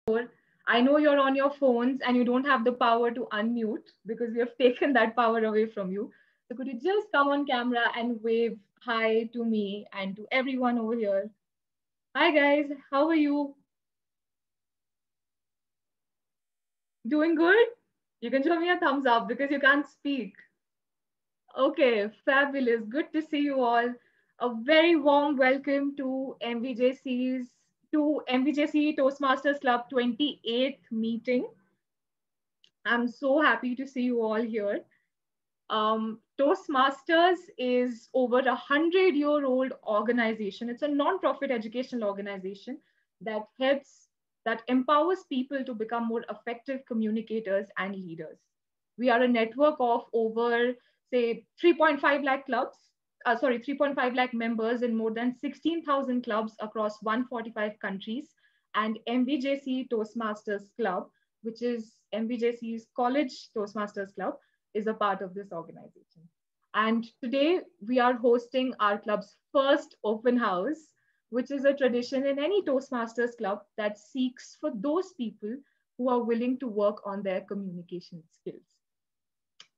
I know you're on your phones and you don't have the power to unmute because we have taken that power away from you. So could you just come on camera and wave hi to me and to everyone over here? Hi guys, how are you? Doing good? You can show me a thumbs up because you can't speak. Okay, fabulous. Good to see you all. A very warm welcome to MVJC Toastmasters Club 28th meeting. I'm so happy to see you all here. Toastmasters is over 100-year-old organization. It's a non-profit educational organization that that empowers people to become more effective communicators and leaders. We are a network of over, say, 3.5 lakh clubs, 3.5 lakh members in more than 16,000 clubs across 145 countries, and MVJC Toastmasters Club, which is MVJC's College Toastmasters Club, is a part of this organization. And today we are hosting our club's first open house, which is a tradition in any Toastmasters club that seeks for those people who are willing to work on their communication skills.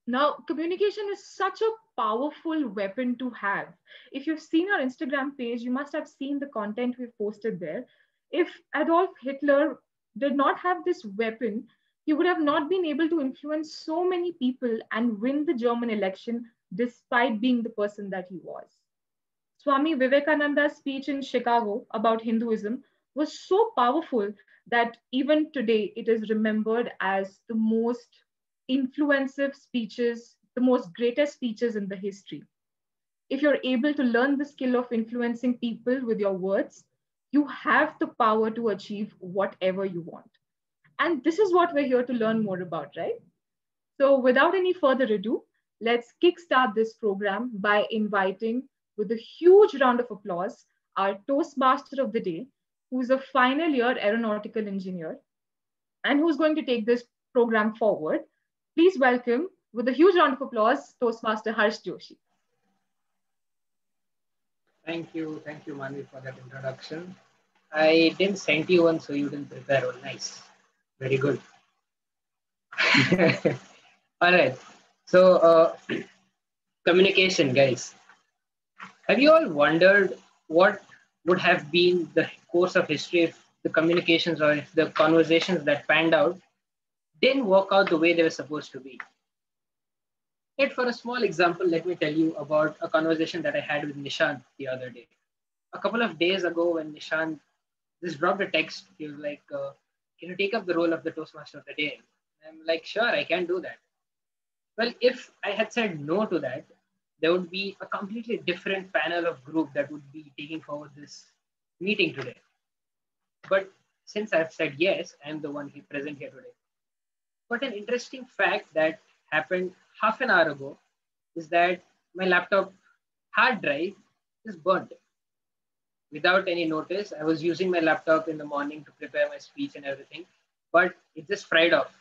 Now, communication is such a powerful weapon to have. If you've seen our Instagram page, you must have seen the content we've posted there. If Adolf Hitler did not have this weapon, he would have not been able to influence so many people and win the German election despite being the person that he was. Swami Vivekananda's speech in Chicago about Hinduism was so powerful that even today it is remembered as the most influential speeches, the most greatest speeches in the history. If you're able to learn the skill of influencing people with your words, you have the power to achieve whatever you want. And this is what we're here to learn more about, right? So without any further ado, let's kickstart this program by inviting, with a huge round of applause, our Toastmaster of the day, who's a final year aeronautical engineer and who's going to take this program forward. Please welcome, with a huge round of applause, Toastmaster Harsh Joshi. Thank you, Manu, for that introduction. I didn't send you one, so you didn't prepare one. Nice, very good. All right. So, communication, guys. Have you all wondered what would have been the course of history if the communications or if the conversations that panned out didn't work out the way they were supposed to be? Yet, for a small example, let me tell you about a conversation that I had with Nishant the other day. A couple of days ago, when Nishant just dropped a text, he was like, "Can you take up the role of the Toastmaster of the day?" And I'm like, "Sure, I can do that." Well, if I had said no to that, there would be a completely different panel of group that would be taking forward this meeting today. But since I've said yes, I'm the one present here today. But an interesting fact that happened half an hour ago is that my laptop hard drive is burnt. Without any notice, I was using my laptop in the morning to prepare my speech and everything, but it just fried off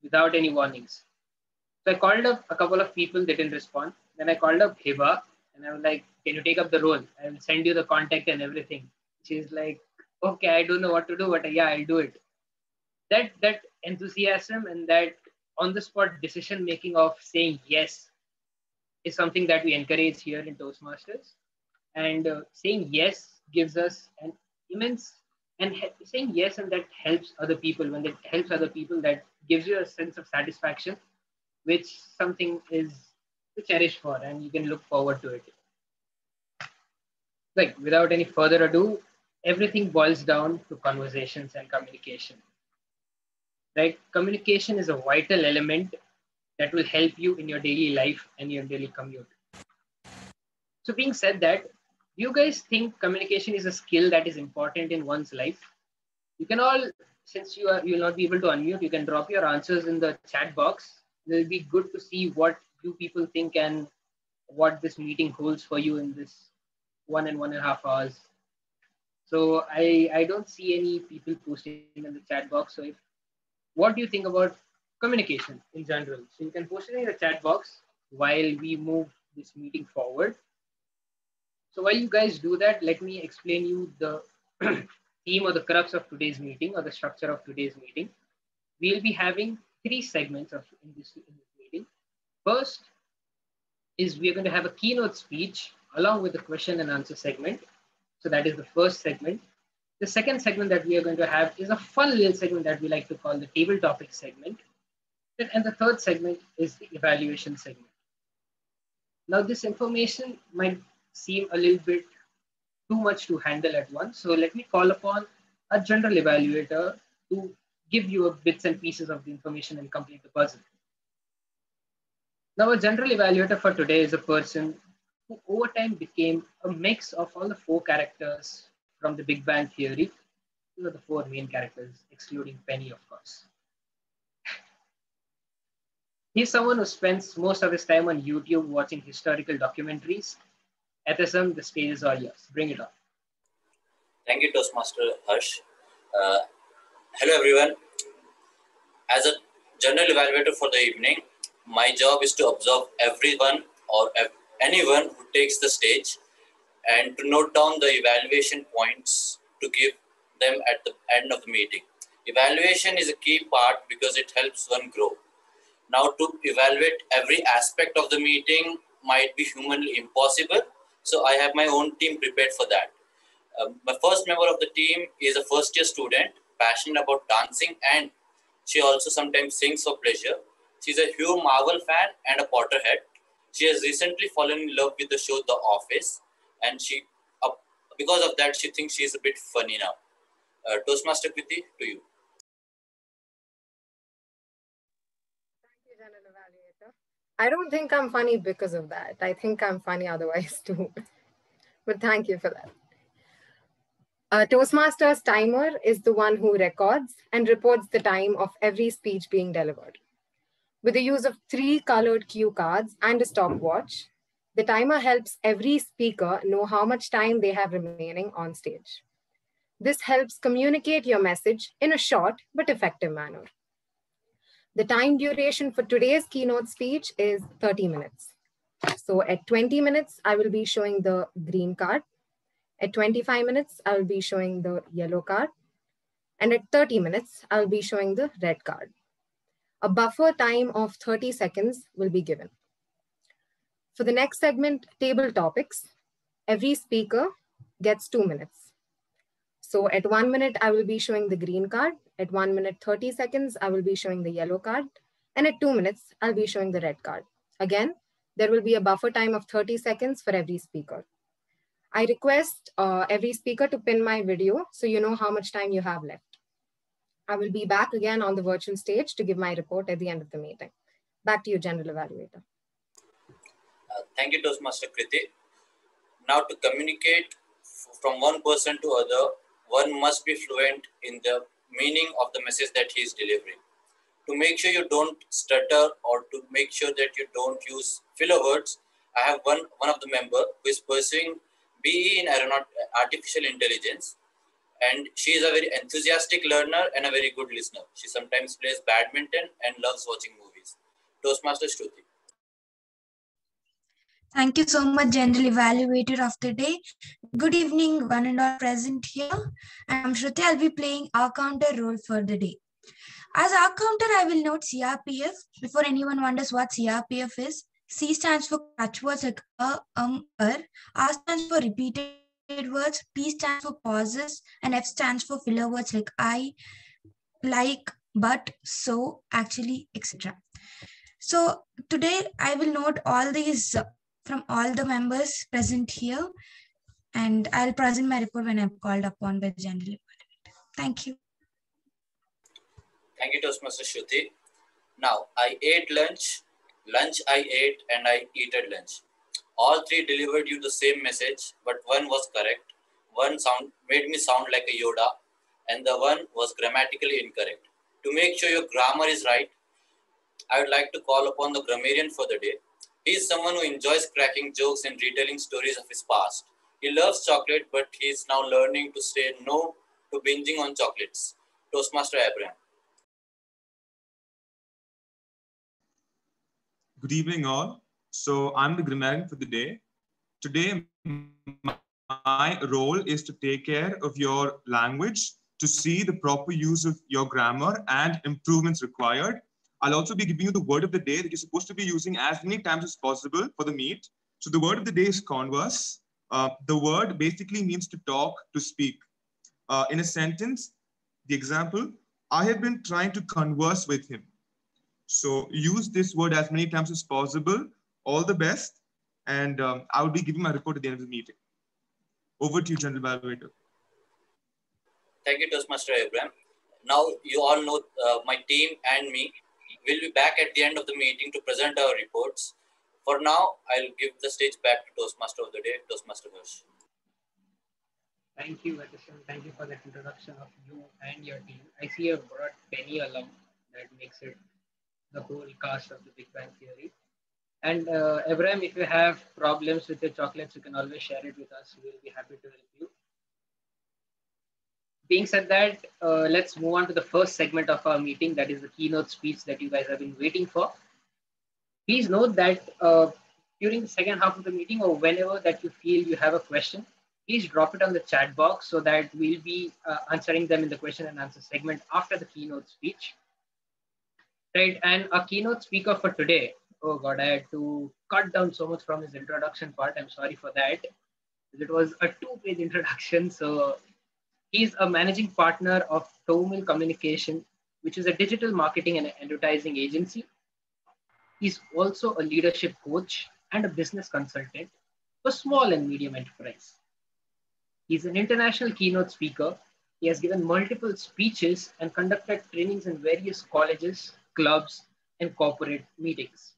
without any warnings. So I called up a couple of people, they didn't respond. Then I called up Hiba and I was like, "Can you take up the role? I will send you the contact and everything." She's like, "Okay, I don't know what to do, but yeah, I'll do it." That enthusiasm and that on the spot decision making of saying yes is something that we encourage here in Toastmasters. And saying yes gives us an immense and saying yes, and that helps other people. When it helps other people, that gives you a sense of satisfaction, which something is to cherish for, and you can look forward to it. Like, without any further ado, everything boils down to conversations and communication. Right? Communication is a vital element that will help you in your daily life and your daily commute. So, being said that, do you guys think communication is a skill that is important in one's life? You can all, since you'll not be able to unmute, you can drop your answers in the chat box. It'll be good to see what you people think and what this meeting holds for you in this 1.5 hours. So I don't see any people posting in the chat box. So what do you think about communication in general? So you can post it in the chat box while we move this meeting forward. So while you guys do that, let me explain you the theme or the crux of today's meeting or the structure of today's meeting. We'll be having three segments in this meeting. First is we are going to have a keynote speech along with the question and answer segment. So that is the first segment. The second segment that we are going to have is a fun little segment that we like to call the table topic segment. And the third segment is the evaluation segment. Now, this information might seem a little bit too much to handle at once. So let me call upon a general evaluator to give you bits and pieces of the information and complete the puzzle. Now, a general evaluator for today is a person who over time became a mix of all the four characters from the Big Bang Theory. These are the four main characters, excluding Penny, of course. He's someone who spends most of his time on YouTube watching historical documentaries. Atheism, the stage is all yours. Bring it on. Thank you, Toastmaster Harsh. Hello, everyone. As a general evaluator for the evening, my job is to observe everyone or anyone who takes the stage and to note down the evaluation points to give them at the end of the meeting. Evaluation is a key part because it helps one grow. Now, to evaluate every aspect of the meeting might be humanly impossible, so I have my own team prepared for that. My first member of the team is a first-year student, passionate about dancing, and she also sometimes sings for pleasure. She's a Hugh Marvel fan and a Potterhead. She has recently fallen in love with the show The Office, and because of that, she thinks she's a bit funny now. Toastmaster Kriti, to you. Thank you, General Evaluator. I don't think I'm funny because of that. I think I'm funny otherwise too. But thank you for that. Toastmaster's timer is the one who records and reports the time of every speech being delivered. With the use of 3 colored cue cards and a stopwatch, the timer helps every speaker know how much time they have remaining on stage. This helps communicate your message in a short but effective manner. The time duration for today's keynote speech is 30 minutes. So at 20 minutes, I will be showing the green card. At 25 minutes, I will be showing the yellow card. And at 30 minutes, I'll be showing the red card. A buffer time of 30 seconds will be given. For the next segment, table topics, every speaker gets 2 minutes. So at 1 minute, I will be showing the green card. At 1 minute, 30 seconds, I will be showing the yellow card. And at 2 minutes, I'll be showing the red card. Again, there will be a buffer time of 30 seconds for every speaker. I request every speaker to pin my video so you know how much time you have left. I will be back again on the virtual stage to give my report at the end of the meeting. Back to you, General Evaluator. Thank you, Toastmaster Kriti. Now, to communicate from one person to other, one must be fluent in the meaning of the message that he is delivering. To make sure you don't stutter or to make sure that you don't use filler words, I have one of the member who is pursuing BE in Artificial Intelligence, and she is a very enthusiastic learner and a very good listener. She sometimes plays badminton and loves watching movies. Toastmaster Shruti. Thank you so much, General Evaluator of the day. Good evening, one and all present here. I'm Shruti. I'll be playing our counter role for the day. As our counter, I will note CRPF. Before anyone wonders what CRPF is, C stands for catchwords like R stands for repeated words, P stands for pauses, and F stands for filler words like I, like, but, so, actually, etc. So today I will note all these from all the members present here, and I'll present my report when I'm called upon by the General Evaluator. Thank you. Thank you, Toastmaster Shruti. Now, I ate lunch I ate, and I eat at lunch. All three delivered you the same message, but one was correct. One made me sound like a Yoda, and the one was grammatically incorrect. To make sure your grammar is right, I would like to call upon the grammarian for the day. He is someone who enjoys cracking jokes and retelling stories of his past. He loves chocolate, but he is now learning to say no to binging on chocolates. Toastmaster Abraham. Good evening, all. So I'm the grammarian for the day. Today, my my role is to take care of your language, to see the proper use of your grammar and improvements required. I'll also be giving you the word of the day that you're supposed to be using as many times as possible for the meet. So the word of the day is converse. The word basically means to talk, to speak. In a sentence, the example, I have been trying to converse with him. So use this word as many times as possible. All the best. And I will be giving my report at the end of the meeting. Over to you, General Evaluator. Thank you, Toastmaster Abraham. Now you all know my team and me will be back at the end of the meeting to present our reports. For now, I'll give the stage back to Toastmaster of the day, Toastmaster Harsh. Thank you, Vatishan. Thank you for that introduction of you and your team. I see you've brought Penny along. That makes it the whole cast of the Big Bang Theory. And Abraham, if you have problems with your chocolates, you can always share it with us. We'll be happy to help you. Being said that, let's move on to the first segment of our meeting. That is the keynote speech that you guys have been waiting for. Please note that during the second half of the meeting or whenever that you feel you have a question, please drop it on the chat box so that we'll be answering them in the question and answer segment after the keynote speech. Right, and our keynote speaker for today, oh God, I had to cut down so much from his introduction part. I'm sorry for that. It was a 2-page introduction. So he's a managing partner of Toumil Communication, which is a digital marketing and advertising agency. He's also a leadership coach and a business consultant for small and medium enterprise. He's an international keynote speaker. He has given multiple speeches and conducted trainings in various colleges, clubs, and corporate meetings.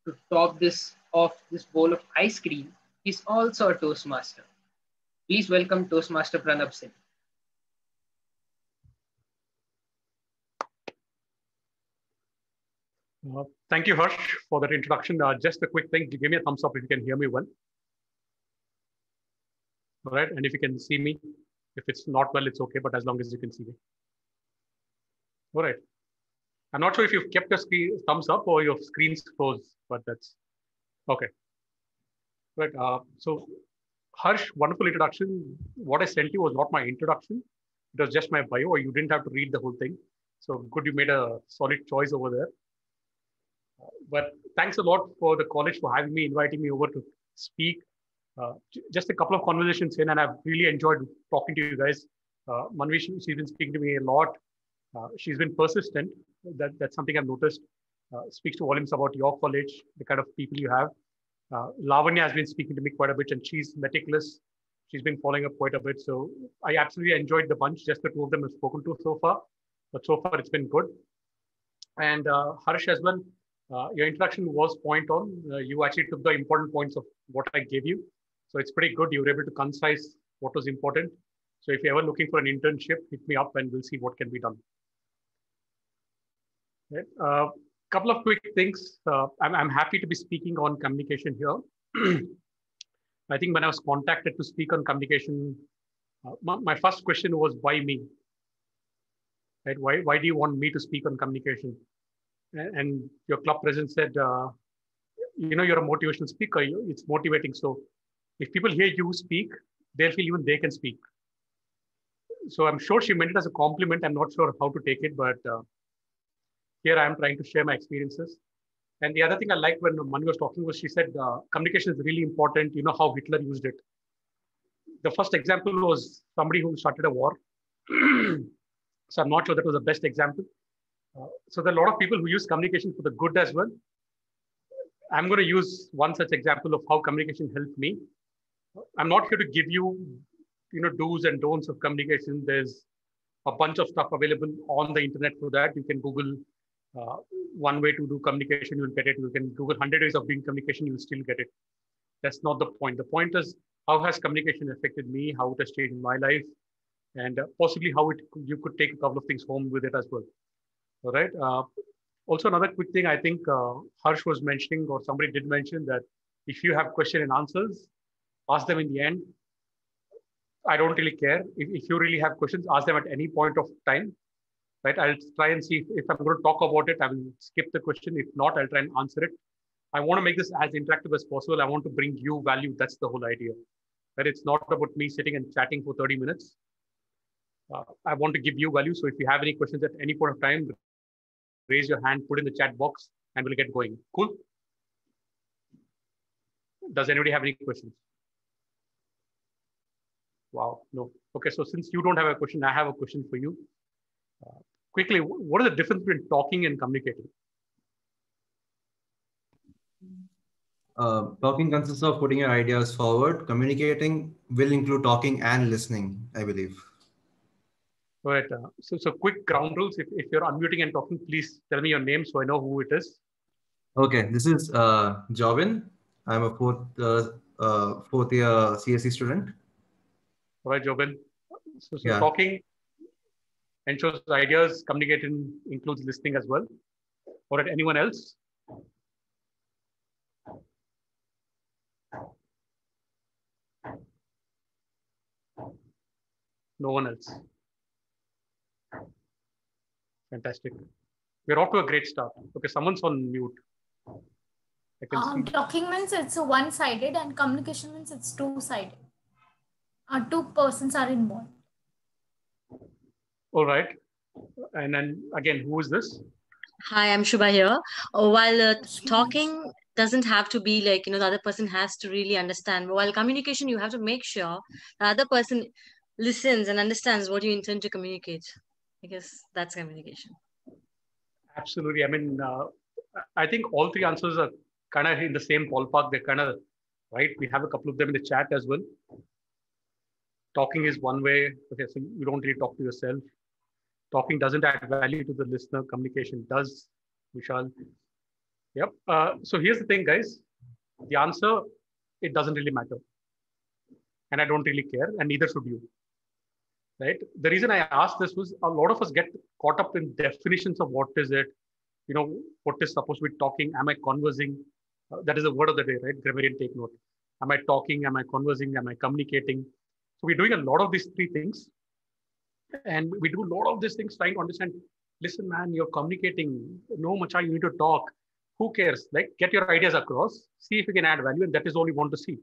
To top this off, this bowl of ice cream, he's also a Toastmaster. Please welcome Toastmaster Pranab Singh. Thank you, Harsh, for that introduction. Just a quick thing, give me a thumbs up if you can hear me well. All right, and if you can see me. If it's not well, it's okay, but as long as you can see me. All right. I'm not sure if you've kept your thumbs up or your screen's closed, but that's okay. Right. So, Harsh, wonderful introduction. What I sent you was not my introduction. It was just my bio, or you didn't have to read the whole thing. So good, you made a solid choice over there. But thanks a lot for the college for having me, inviting me over to speak. Just a couple of conversations in, and I've really enjoyed talking to you guys. Manvi, she's been speaking to me a lot. She's been persistent. That's something I've noticed. Speaks to volumes about your college, the kind of people you have. Lavanya has been speaking to me quite a bit, and she's meticulous. She's been following up quite a bit. So I absolutely enjoyed the bunch. Just the two of them have spoken to so far. But so far, it's been good. And Harsh as well, your introduction was point on. You actually took the important points of what I gave you. So it's pretty good. You were able to concise what was important. So if you're ever looking for an internship, hit me up and we'll see what can be done. Right. Couple of quick things. I'm happy to be speaking on communication here. I think when I was contacted to speak on communication, my first question was, why me? Right? Why do you want me to speak on communication? And your club president said, you're a motivational speaker. It's motivating. So if people hear you speak, they'll feel even they can speak. So I'm sure she meant it as a compliment. I'm not sure how to take it, but here I am trying to share my experiences. And the other thing I liked when Manu was talking was she said, communication is really important. You know how Hitler used it. The first example was somebody who started a war. So I'm not sure that was the best example. So there are a lot of people who use communication for the good as well. I'm going to use one such example of how communication helped me. I'm not here to give you, do's and don'ts of communication. There's a bunch of stuff available on the internet for that. You can Google one way to do communication, you'll get it. You can Google 100 ways of doing communication, you'll still get it. That's not the point. The point is, how has communication affected me, how it has changed my life, and possibly how you could take a couple of things home with it as well. All right. Also, another quick thing, I think Harsh was mentioning, or somebody did mention, that if you have question and answers, ask them in the end. I don't really care. If you really have questions, ask them at any point of time. Right? I'll try and see if I'm going to talk about it, I will skip the question. If not, I'll try and answer it. I want to make this as interactive as possible. I want to bring you value. That's the whole idea. But it's not about me sitting and chatting for 30 minutes. I want to give you value. So if you have any questions at any point of time, raise your hand, put in the chat box, and we'll get going. Cool? Does anybody have any questions? Wow, no. Okay, so since you don't have a question, I have a question for you. Quickly, what is the difference between talking and communicating? Talking consists of putting your ideas forward. Communicating will include talking and listening, I believe. All right. So quick ground rules. If you're unmuting and talking, please tell me your name so I know who it is. Okay, this is Jovin. I'm a fourth year CSE student. All right, Jovin. So Yeah. Talking ensures ideas, communicating includes listening as well. All right, anyone else? No one else. Fantastic. We're off to a great start. Okay, someone's on mute. I can see. Talking means it's one-sided and communication means it's two-sided. Two persons are involved. All right. And then again, who is this? Hi, I'm Shubha here. While talking doesn't have to be like, the other person has to really understand. But while communication, you have to make sure the other person listens and understands what you intend to communicate. I guess that's communication. Absolutely. I mean, I think all three answers are kind of in the same ballpark. They're kind of right. We have a couple of them in the chat as well. Talking is one way. Okay, so you don't really talk to yourself. Talking doesn't add value to the listener. Communication does, Vishal. Yep. So here's the thing, guys. The answer, it doesn't really matter. And I don't really care, and neither should you. Right? The reason I asked this was a lot of us get caught up in definitions of what is it, what is supposed to be talking. Am I conversing? That is the word of the day, right? Grammarian, take note. Am I talking? Am I conversing? Am I communicating? So we're doing a lot of these three things. And we do a lot of these things trying to understand, listen, man, you're communicating. No, macha, you need to talk. Who cares? Like, get your ideas across, see if you can add value. And that is all we want to see.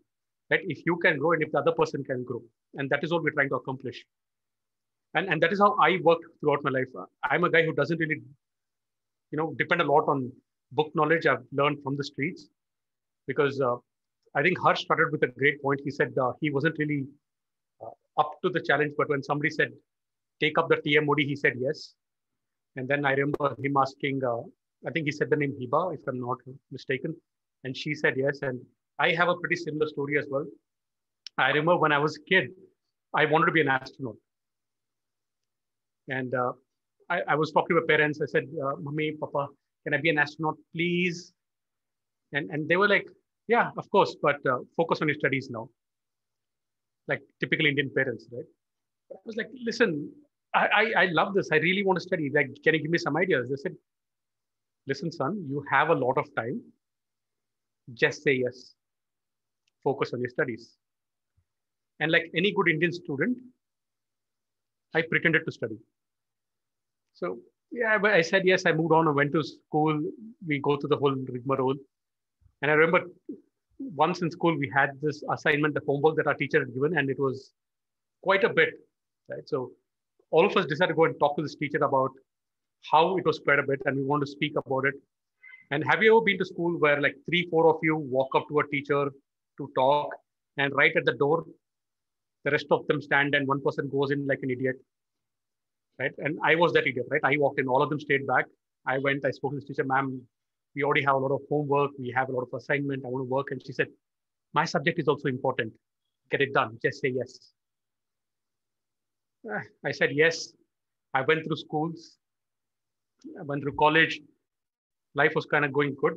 Right? If you can grow and if the other person can grow. And that is all we're trying to accomplish. And that is how I worked throughout my life. I'm a guy who doesn't really, depend a lot on book knowledge I've learned from the streets. Because I think Harsh started with a great point. He said he wasn't really up to the challenge. But when somebody said, take up the TMOD, he said yes. And then I remember him asking, I think he said the name Hiba, if I'm not mistaken. And she said yes. And I have a pretty similar story as well. I remember when I was a kid, I wanted to be an astronaut. And I was talking to my parents. I said, Mommy, Papa, can I be an astronaut, please? And they were like, yeah, of course, but focus on your studies now. Like typical Indian parents, right? I was like, listen, I love this. I really want to study. Like, can you give me some ideas? They said, listen, son, you have a lot of time. Just say yes. Focus on your studies. And like any good Indian student, I pretended to study. So yeah, but I said yes. I moved on. I went to school. We go through the whole rigmarole. And I remember once in school, we had this assignment, the homework that our teacher had given, and it was quite a bit. Right? So all of us decided to go and talk to this teacher about how it was quite a bit, and we want to speak about it. And have you ever been to school where like 3-4 of you walk up to a teacher to talk, and right at the door, the rest of them stand and one person goes in like an idiot, right? And I was that idiot, right? I walked in, all of them stayed back. I went, I spoke to this teacher, ma'am, we already have a lot of homework. We have a lot of assignment. I want to work. And she said, my subject is also important. Get it done. Just say yes. I said yes. I went through schools. I went through college. Life was kind of going good.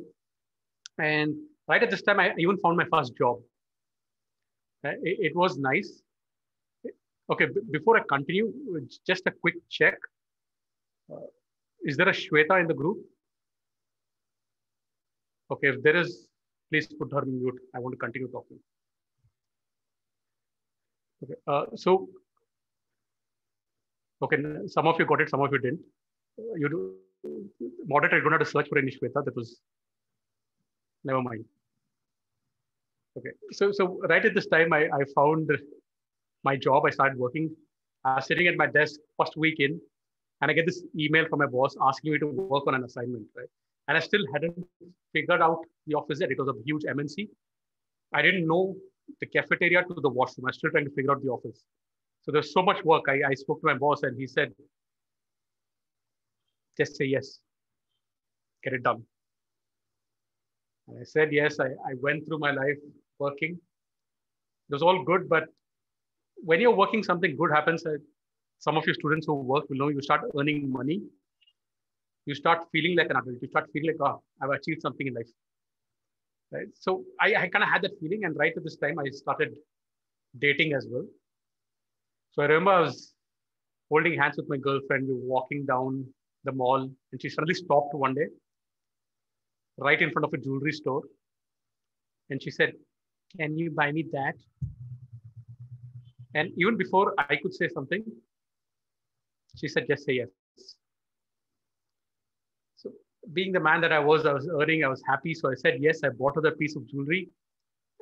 And right at this time, I even found my first job. It was nice. Okay, before I continue, just a quick check. Is there a Shweta in the group? Okay, if there is, please put her in mute. I want to continue talking. Okay, okay, some of you got it, some of you didn't. Moderator, you don't have to search for any Shweta. That was, never mind. Okay. So right at this time, I found my job. I started working. I was sitting at my desk first week in, and I get this email from my boss asking me to work on an assignment, right? And I still hadn't figured out the office yet. It was a huge MNC. I didn't know the cafeteria to the washroom. I was still trying to figure out the office. So there's so much work. I spoke to my boss and he said, just say yes, get it done. And I said yes. I went through my life working. It was all good, but when you're working, something good happens. Some of your students who work will know you start earning money. You start feeling like an adult. You start feeling like, oh, I've achieved something in life. Right? So I kind of had that feeling. And right at this time, I started dating as well. So I remember I was holding hands with my girlfriend. We were walking down the mall and she suddenly stopped one day right in front of a jewelry store. And she said, can you buy me that? And even before I could say something, she said, just say yes. So being the man that I was earning, I was happy. So I said, yes, I bought her the piece of jewelry.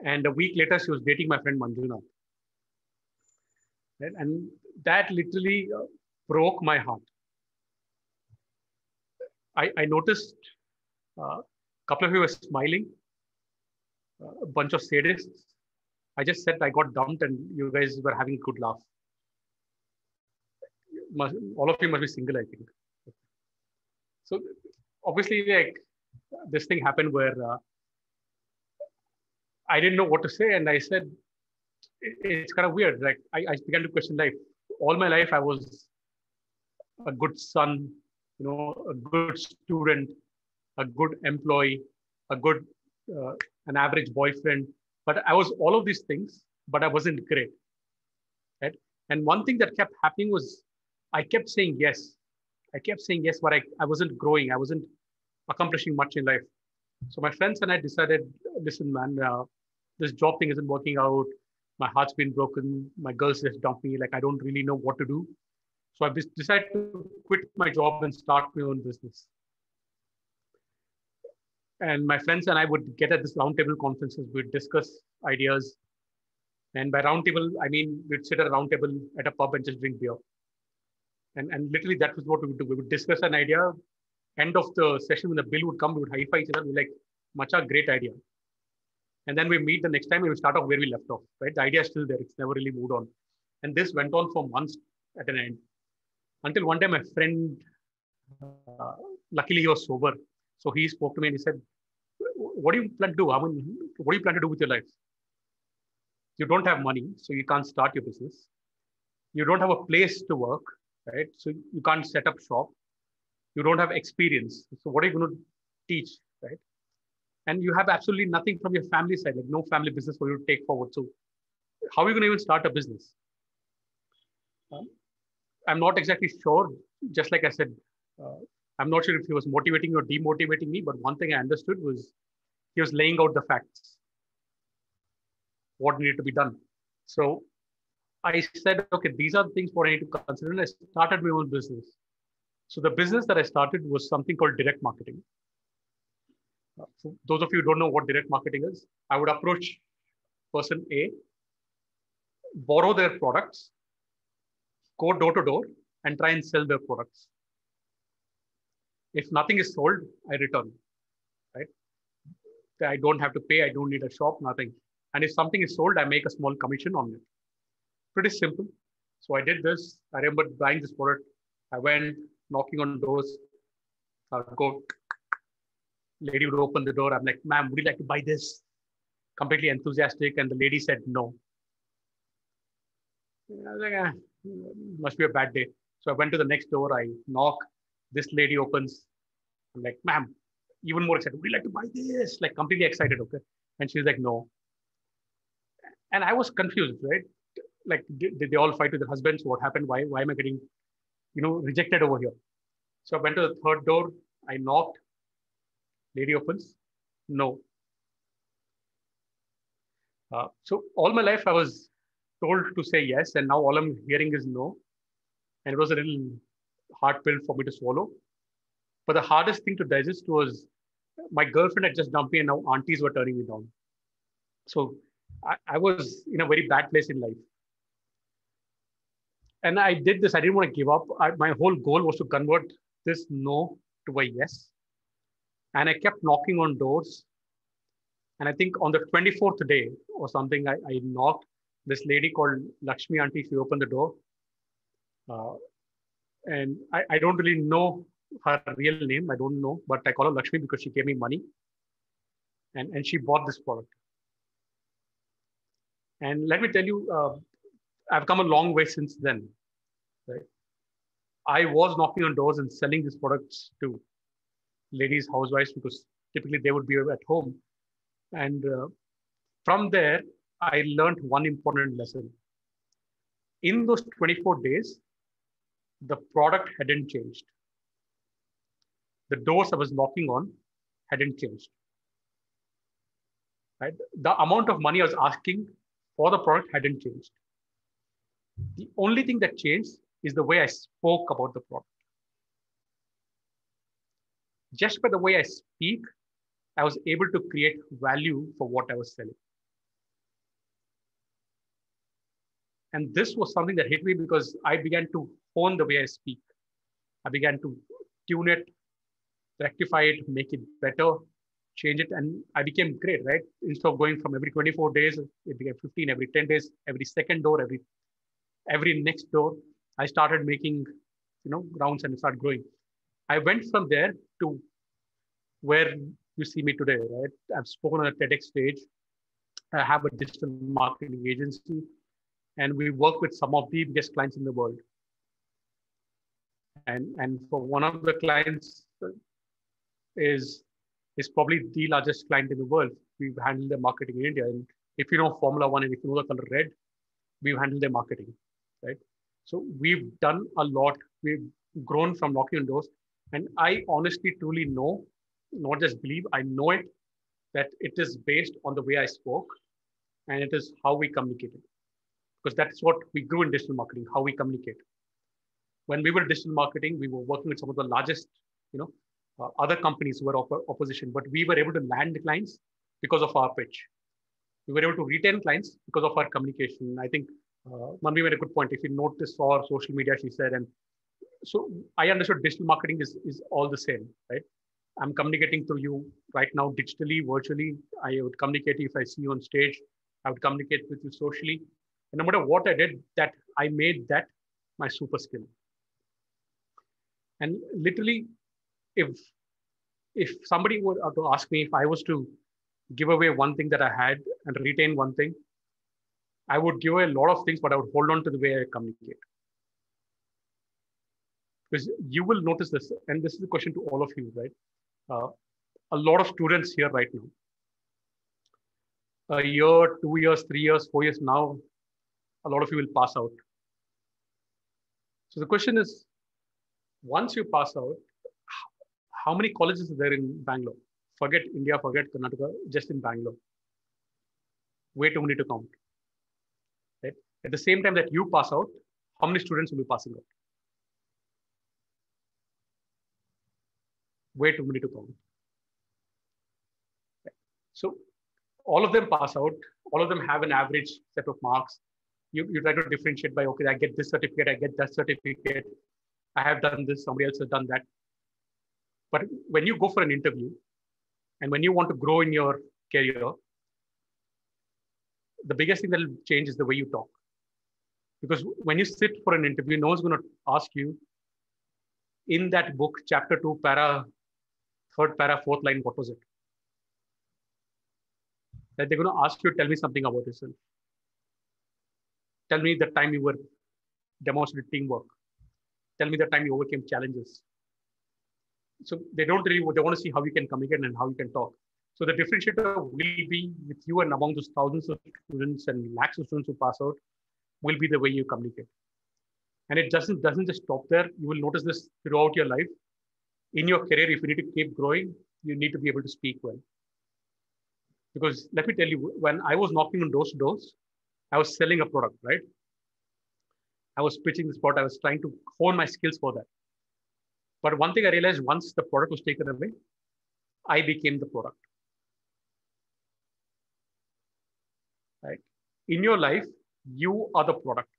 And a week later, she was dating my friend Manjuna. Right? And that literally broke my heart. I noticed a couple of you were smiling, a bunch of sadists. I just said I got dumped and you guys were having a good laugh. All of you must be single, I think. So obviously, like this thing happened where I didn't know what to say, and I said it's kind of weird. Like I began to question life. All my life, I was a good son, you know, a good student, a good employee, a good, an average boyfriend. But I was all of these things, but I wasn't great. Right? And one thing that kept happening was I kept saying yes. I kept saying yes, but I wasn't growing. I wasn't accomplishing much in life. So my friends and I decided, listen, man, this job thing isn't working out. My heart's been broken. My girls just dumped me. Like, I don't really know what to do. So I decided to quit my job and start my own business. And my friends and I would get at this roundtable conferences. We'd discuss ideas. And by roundtable, I mean, we'd sit at a roundtable at a pub and just drink beer. And literally that was what we would do. We would discuss an idea. End of the session, when the bill would come, we would high-five each other. We're like, Macha, great idea. And then we meet the next time and we start off where we left off, right? The idea is still there. It's never really moved on. And this went on for months at an end. Until one day, my friend, luckily he was sober. So he spoke to me and he said, what do you plan to do? What do you plan to do with your life? You don't have money, so you can't start your business. You don't have a place to work, right? So you can't set up shop. You don't have experience. So what are you going to teach, right? And you have absolutely nothing from your family side, like no family business for you to take forward. So how are you going to even start a business? I'm not exactly sure. Just like I said, I'm not sure if he was motivating or demotivating me, but one thing I understood was he was laying out the facts, what needed to be done. So I said, okay, these are the things what I need to consider. And I started my own business. So the business that I started was something called direct marketing. So those of you who don't know what direct marketing is, I would approach person A, borrow their products, go door to door, and try and sell their products. If nothing is sold, I return, right? I don't have to pay. I don't need a shop, nothing. And if something is sold, I make a small commission on it. Pretty simple. So I did this. I remember buying this product. I went knocking on doors. Go. Lady would open the door. I'm like, ma'am, would you like to buy this? Completely enthusiastic. And the lady said no. I was like, must be a bad day. So I went to the next door. I knock. This lady opens. I'm like, ma'am, even more excited. Would you like to buy this? Like completely excited. Okay. And she's like, no. And I was confused, right? Like, did they all fight with their husbands? What happened? Why am I getting, rejected over here? So I went to the third door. I knocked. Lady opens. No. So all my life I was told to say yes, and now all I'm hearing is no. And it was a little hard pill for me to swallow. But the hardest thing to digest was my girlfriend had just dumped me, and now aunties were turning me down. So I was in a very bad place in life. And I did this. I didn't want to give up. My whole goal was to convert this no to a yes. And I kept knocking on doors. And I think on the 24th day or something, I knocked. This lady called Lakshmi Auntie, she opened the door. And I don't really know her real name. I don't know, but I call her Lakshmi because she gave me money. And she bought this product. And let me tell you, I've come a long way since then. Right? I was knocking on doors and selling these products to ladies, housewives, because typically they would be at home. And from there, I learned one important lesson. In those 24 days, the product hadn't changed. The doors I was knocking on hadn't changed. Right? The amount of money I was asking for the product hadn't changed. The only thing that changed is the way I spoke about the product. Just by the way I speak, I was able to create value for what I was selling. And this was something that hit me because I began to hone the way I speak. I began to tune it, rectify it, make it better, change it, and I became great, right? Instead of going from every 24 days, it became 15, every 10 days, every second door, every next door. I started making, rounds and started growing. I went from there to where you see me today, right? I've spoken on a TEDx stage. I have a digital marketing agency, and we work with some of the biggest clients in the world. And for one of the clients is probably the largest client in the world. We've handled their marketing in India. And if you know Formula One and if you know the color red, we've handled their marketing, right? So we've done a lot. We've grown from knocking on doors. And I honestly, truly know, not just believe, I know it, that it is based on the way I spoke and it is how we communicated. Because that's what we grew in digital marketing, how we communicate. When we were in digital marketing, we were working with some of the largest, other companies who were opposition, but we were able to land the clients because of our pitch. We were able to retain clients because of our communication. I think Manvi made a good point. If you notice our social media, she said, and so I understood digital marketing is all the same, right? I'm communicating to you right now digitally, virtually. I would communicate if I see you on stage. I would communicate with you socially. And no matter what I did, that I made that my super skill. And literally, if somebody were to ask me if I was to give away one thing that I had and retain one thing, I would give away a lot of things, but I would hold on to the way I communicate. Because you will notice this, and this is a question to all of you, right? A lot of students here right now, a year, 2 years, 3 years, 4 years now, a lot of you will pass out. So the question is, once you pass out, how many colleges are there in Bangalore? Forget India, forget Karnataka, just in Bangalore. Way too many to count. Right? At the same time that you pass out, how many students will be passing out? Way too many to count. Right? So all of them pass out. All of them have an average set of marks. You try to differentiate by, okay, I get this certificate, I get that certificate. I have done this, somebody else has done that. But when you go for an interview and when you want to grow in your career, the biggest thing that will change is the way you talk. Because when you sit for an interview, no one's going to ask you, in that book, chapter 2, third para, fourth line, what was it? That they're going to ask you, tell me something about yourself. Tell me the time you were demonstrating teamwork. Tell me the time you overcame challenges. So they want to see how you can communicate and how you can talk. So the differentiator will be with you and among those thousands of students and lakhs of students who pass out will be the way you communicate. And it doesn't just stop there. You will notice this throughout your life. In your career, if you need to keep growing, you need to be able to speak well. Because let me tell you, when I was knocking on doors to doors, I was selling a product, right? I was pitching this product. I was trying to hone my skills for that. But one thing I realized, once the product was taken away, I became the product. in your life, you are the product.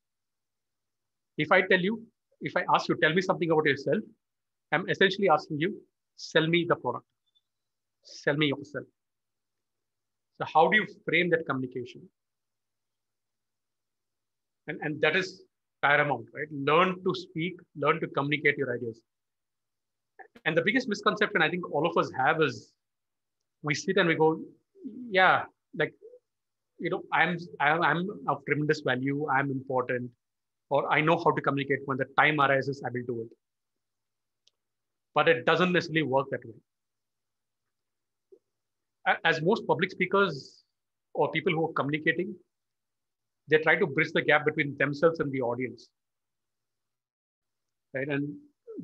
If I ask you, tell me something about yourself, I'm essentially asking you, sell me the product. Sell me yourself. So how do you frame that communication? And that is paramount, right? Learn to speak, learn to communicate your ideas. And the biggest misconception I think all of us have is we sit and we go, yeah, like, I'm of tremendous value, I'm important, or I know how to communicate. When the time arises, I will do it. But it doesn't necessarily work that way. As most public speakers or people who are communicating, they try to bridge the gap between themselves and the audience, right? And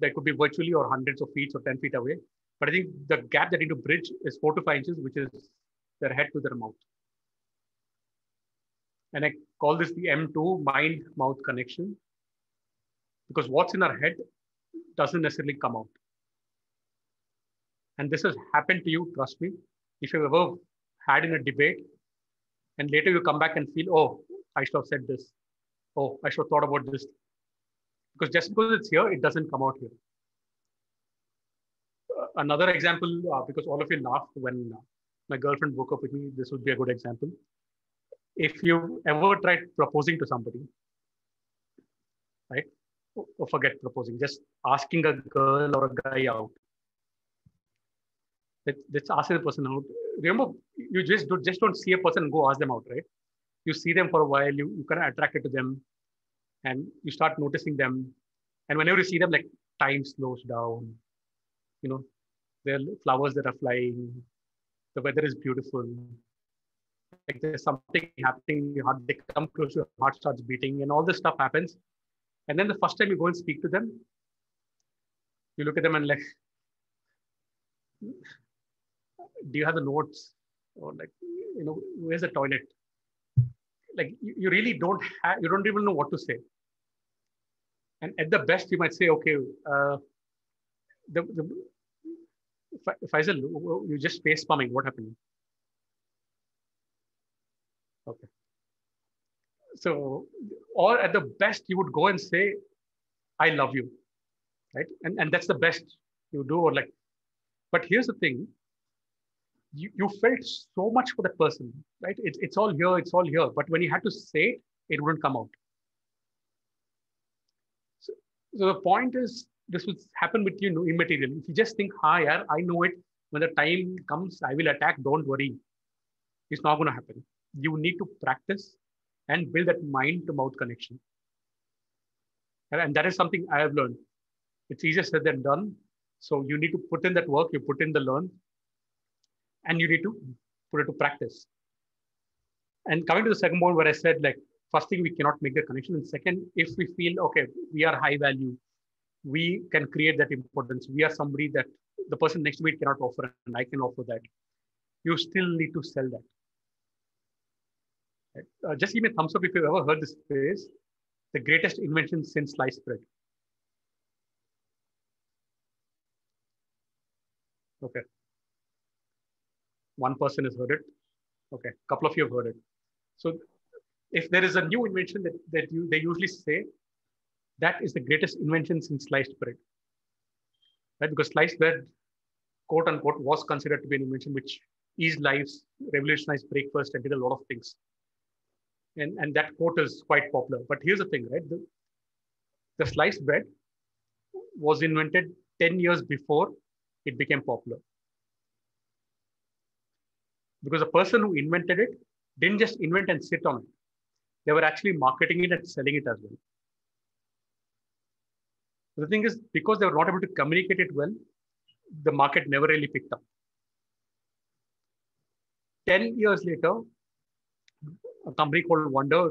that could be virtually or hundreds of feet or 10 feet away. But I think the gap they need to bridge is 4 to 5 inches, which is their head to their mouth. And I call this the M2, mind-mouth connection, because what's in our head doesn't necessarily come out. And this has happened to you, trust me. If you've ever had in a debate and later you come back and feel, oh, I should have said this. Oh, I should have thought about this. Because just because it's here, it doesn't come out here. Another example, because all of you laughed when my girlfriend broke up with me, this would be a good example. If you ever tried proposing to somebody, right? Or forget proposing, just asking a girl or a guy out. Let's ask the person out. Remember, you just don't see a person and go ask them out, right? You see them for a while, you kind of attracted to them, and you start noticing them. And whenever you see them, like, time slows down. There are flowers that are flying. The weather is beautiful. Like, there's something happening. Your heart, they come close, your heart starts beating, and all this stuff happens. And then the first time you go and speak to them, you look at them and like, do you have the notes? Or like, where's the toilet? Like, you really don't have, you don't even know what to say. And at the best, you might say, okay, Faisal, you just face palming. What happened? Okay. So, or at the best, you would go and say, I love you, right? And that's the best you do. Or like, but here's the thing. You felt so much for that person, right? It's all here, it's all here. But when you had to say it, it wouldn't come out. So the point is, this will happen with you immaterially. If you just think, hi, yaar, I know it. When the time comes, I will attack. Don't worry. It's not going to happen. You need to practice and build that mind-to-mouth connection. And that is something I have learned. It's easier said than done. So you need to put in that work, you put in the learn, and you need to put it to practice. And coming to the second point where I said, like, first thing, we cannot make the connection. And second, if we feel, okay, we are high value, we can create that importance. We are somebody that the person next to me cannot offer, and I can offer that. You still need to sell that. Right? Just give me a thumbs up if you've ever heard this phrase, the greatest invention since sliced bread. Okay. One person has heard it. Okay, a couple of you have heard it. So if there is a new invention they usually say, that is the greatest invention since sliced bread. Right? Because sliced bread, quote unquote, was considered to be an invention which eased lives, revolutionized breakfast, and did a lot of things. And that quote is quite popular. But here's the thing, right? The sliced bread was invented 10 years before it became popular. Because the person who invented it didn't just invent and sit on it. They were actually marketing it and selling it as well. The thing is, because they were not able to communicate it well, the market never really picked up. 10 years later, a company called Wonder,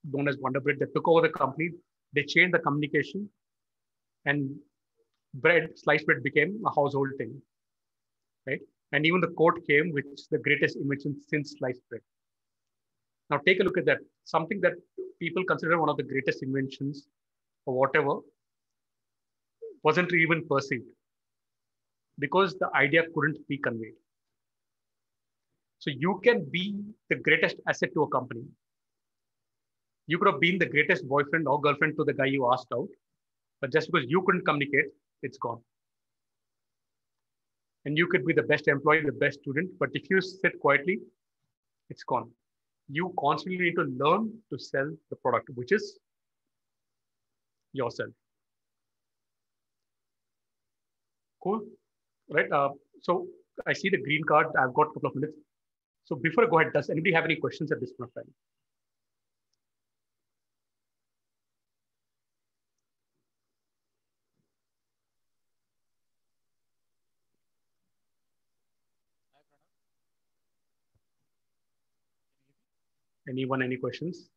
known as Wonder Bread, that took over the company. They changed the communication, and sliced bread became a household thing, right? And even the quote came, which is the greatest invention since sliced bread. Now take a look at that. Something that people consider one of the greatest inventions or whatever wasn't even perceived because the idea couldn't be conveyed. So you can be the greatest asset to a company You could have been the greatest boyfriend or girlfriend to the guy you asked out, but just because you couldn't communicate, it's gone. And you could be the best employee, the best student, but if you sit quietly, it's gone. You constantly need to learn to sell the product, which is yourself. Cool, right? So I see the green card. I've got a couple of minutes. So before I go ahead, does anybody have any questions at this point of time? Anyone, any questions?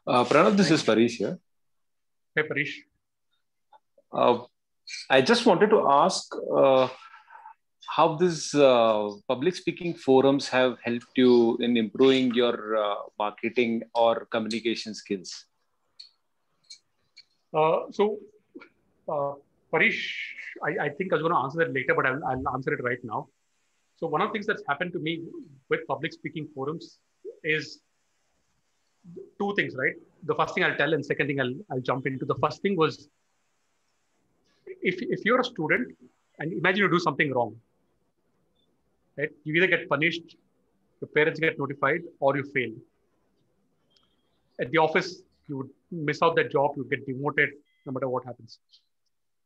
Pranav, this is Parish here. Hey, Parish. I just wanted to ask how these public speaking forums have helped you in improving your marketing or communication skills. Parish, I think I was going to answer that later, but I'll answer it right now. So one of the things that's happened to me with public speaking forums is two things, right? The first thing I'll tell and second thing I'll jump into. The first thing was, if you're a student and imagine you do something wrong, right? You either get punished, your parents get notified, or you fail. At the office, you would miss out that job, you get demoted, no matter what happens.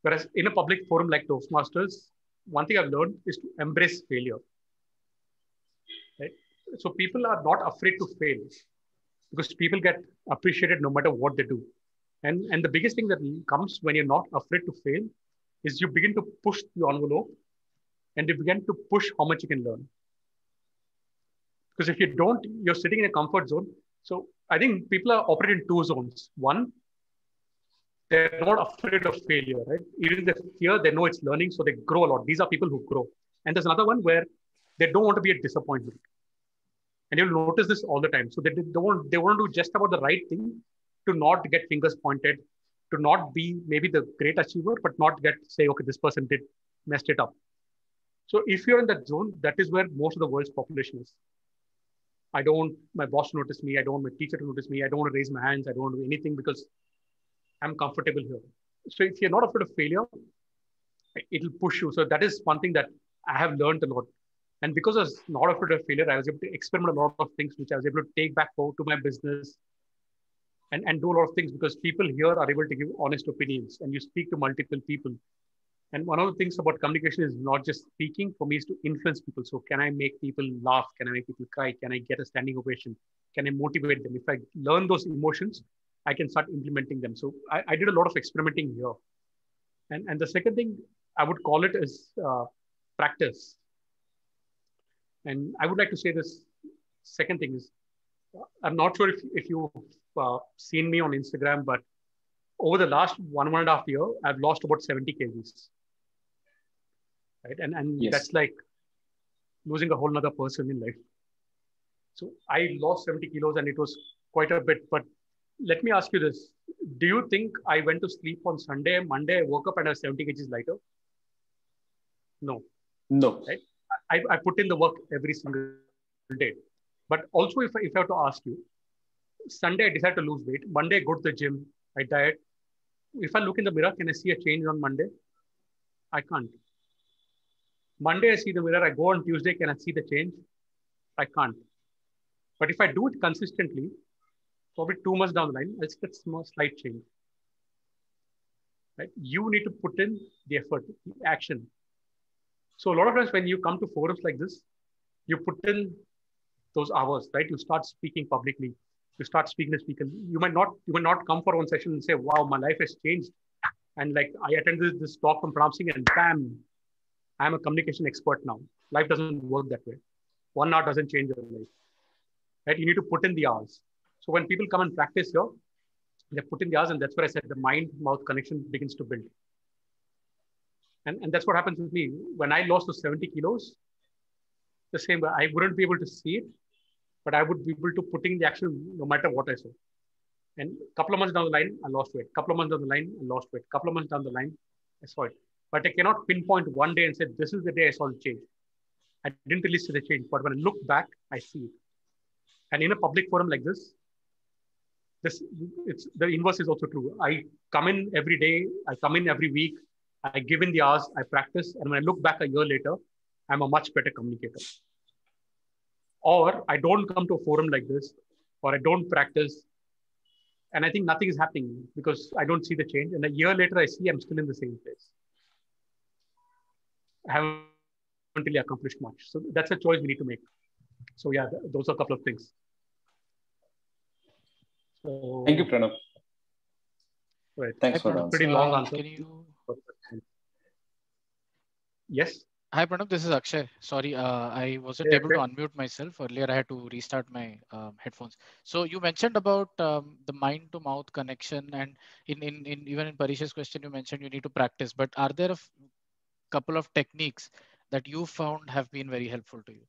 Whereas in a public forum like Toastmasters, one thing I've learned is to embrace failure. Right? So people are not afraid to fail because people get appreciated no matter what they do. And the biggest thing that comes when you're not afraid to fail is you begin to push the envelope and you begin to push how much you can learn. Because if you don't, you're sitting in a comfort zone. So I think people are operating in two zones. One, they're not afraid of failure, right? Even if they fear, they know it's learning, so they grow a lot. These are people who grow. And there's another one where they don't want to be a disappointment. And you'll notice this all the time. So they want to do just about the right thing to not get fingers pointed, to not be maybe the great achiever, but not say, okay, this person messed it up. So if you're in that zone, that is where most of the world's population is. I don't want my boss to notice me. I don't want my teacher to notice me. I don't want to raise my hands. I don't want to do anything because I'm comfortable here. So if you're not afraid of failure, it'll push you. So that is one thing that I have learned a lot. And because I was not afraid of failure, I was able to experiment a lot of things, which I was able to take back to my business and do a lot of things because people here are able to give honest opinions and you speak to multiple people. And one of the things about communication is not just speaking, for me is to influence people. So can I make people laugh? Can I make people cry? Can I get a standing ovation? Can I motivate them? If I learn those emotions, I can start implementing them. So I did a lot of experimenting here. And the second thing I would call it is practice. And I would like to say this second thing is, I'm not sure if you've seen me on Instagram, but over the last 1.5 years, I've lost about 70 kgs. Right? And yes, that's like losing a whole nother person in life. So I lost 70 kilos and it was quite a bit, but let me ask you this. Do you think I went to sleep on Sunday, Monday, I woke up and I was 70 kgs lighter? No. No. Right? I put in the work every single day. But also if I have to ask you, Sunday I decide to lose weight. Monday I go to the gym, I diet. If I look in the mirror, can I see a change on Monday? I can't. Monday I see the mirror, I go on Tuesday, can I see the change? I can't. But if I do it consistently, probably 2 months down the line, I'll see a slight change. Right? You need to put in the effort, the action. So a lot of times when you come to forums like this, you put in those hours, right? You start speaking publicly. You start speaking to speakers. You might not come for one session and say, wow, my life has changed. And like I attended this talk from Pranam Singh and bam, I'm a communication expert now. Life doesn't work that way. 1 hour doesn't change your life. Right? You need to put in the hours. So when people come and practice here, they put in the hours, and that's where I said the mind-mouth connection begins to build. And that's what happens with me. When I lost those 70 kilos, the same way, I wouldn't be able to see it, but I would be able to put in the action no matter what I saw. And a couple of months down the line, I lost weight. Couple of months down the line, I lost weight. Couple of months down the line, I saw it. But I cannot pinpoint one day and say, this is the day I saw the change. I didn't really see the change, but when I look back, I see it. And in a public forum like this, it's the inverse is also true. I come in every day, I come in every week, I give in the hours, I practice, and when I look back a year later, I'm a much better communicator. Or I don't come to a forum like this, or I don't practice, and I think nothing is happening because I don't see the change. And a year later, I see I'm still in the same place. I haven't really accomplished much. So that's a choice we need to make. So yeah, those are a couple of things. So, thank you, Pranav. Right. Thanks for that. Pretty long answer. Can you... Yes. Hi, Pranav. This is Akshay. Sorry, I wasn't able to unmute myself. Earlier, I had to restart my headphones. So you mentioned about the mind-to-mouth connection, and even in Parish's question, you mentioned you need to practice. But are there a couple of techniques that you found have been very helpful to you?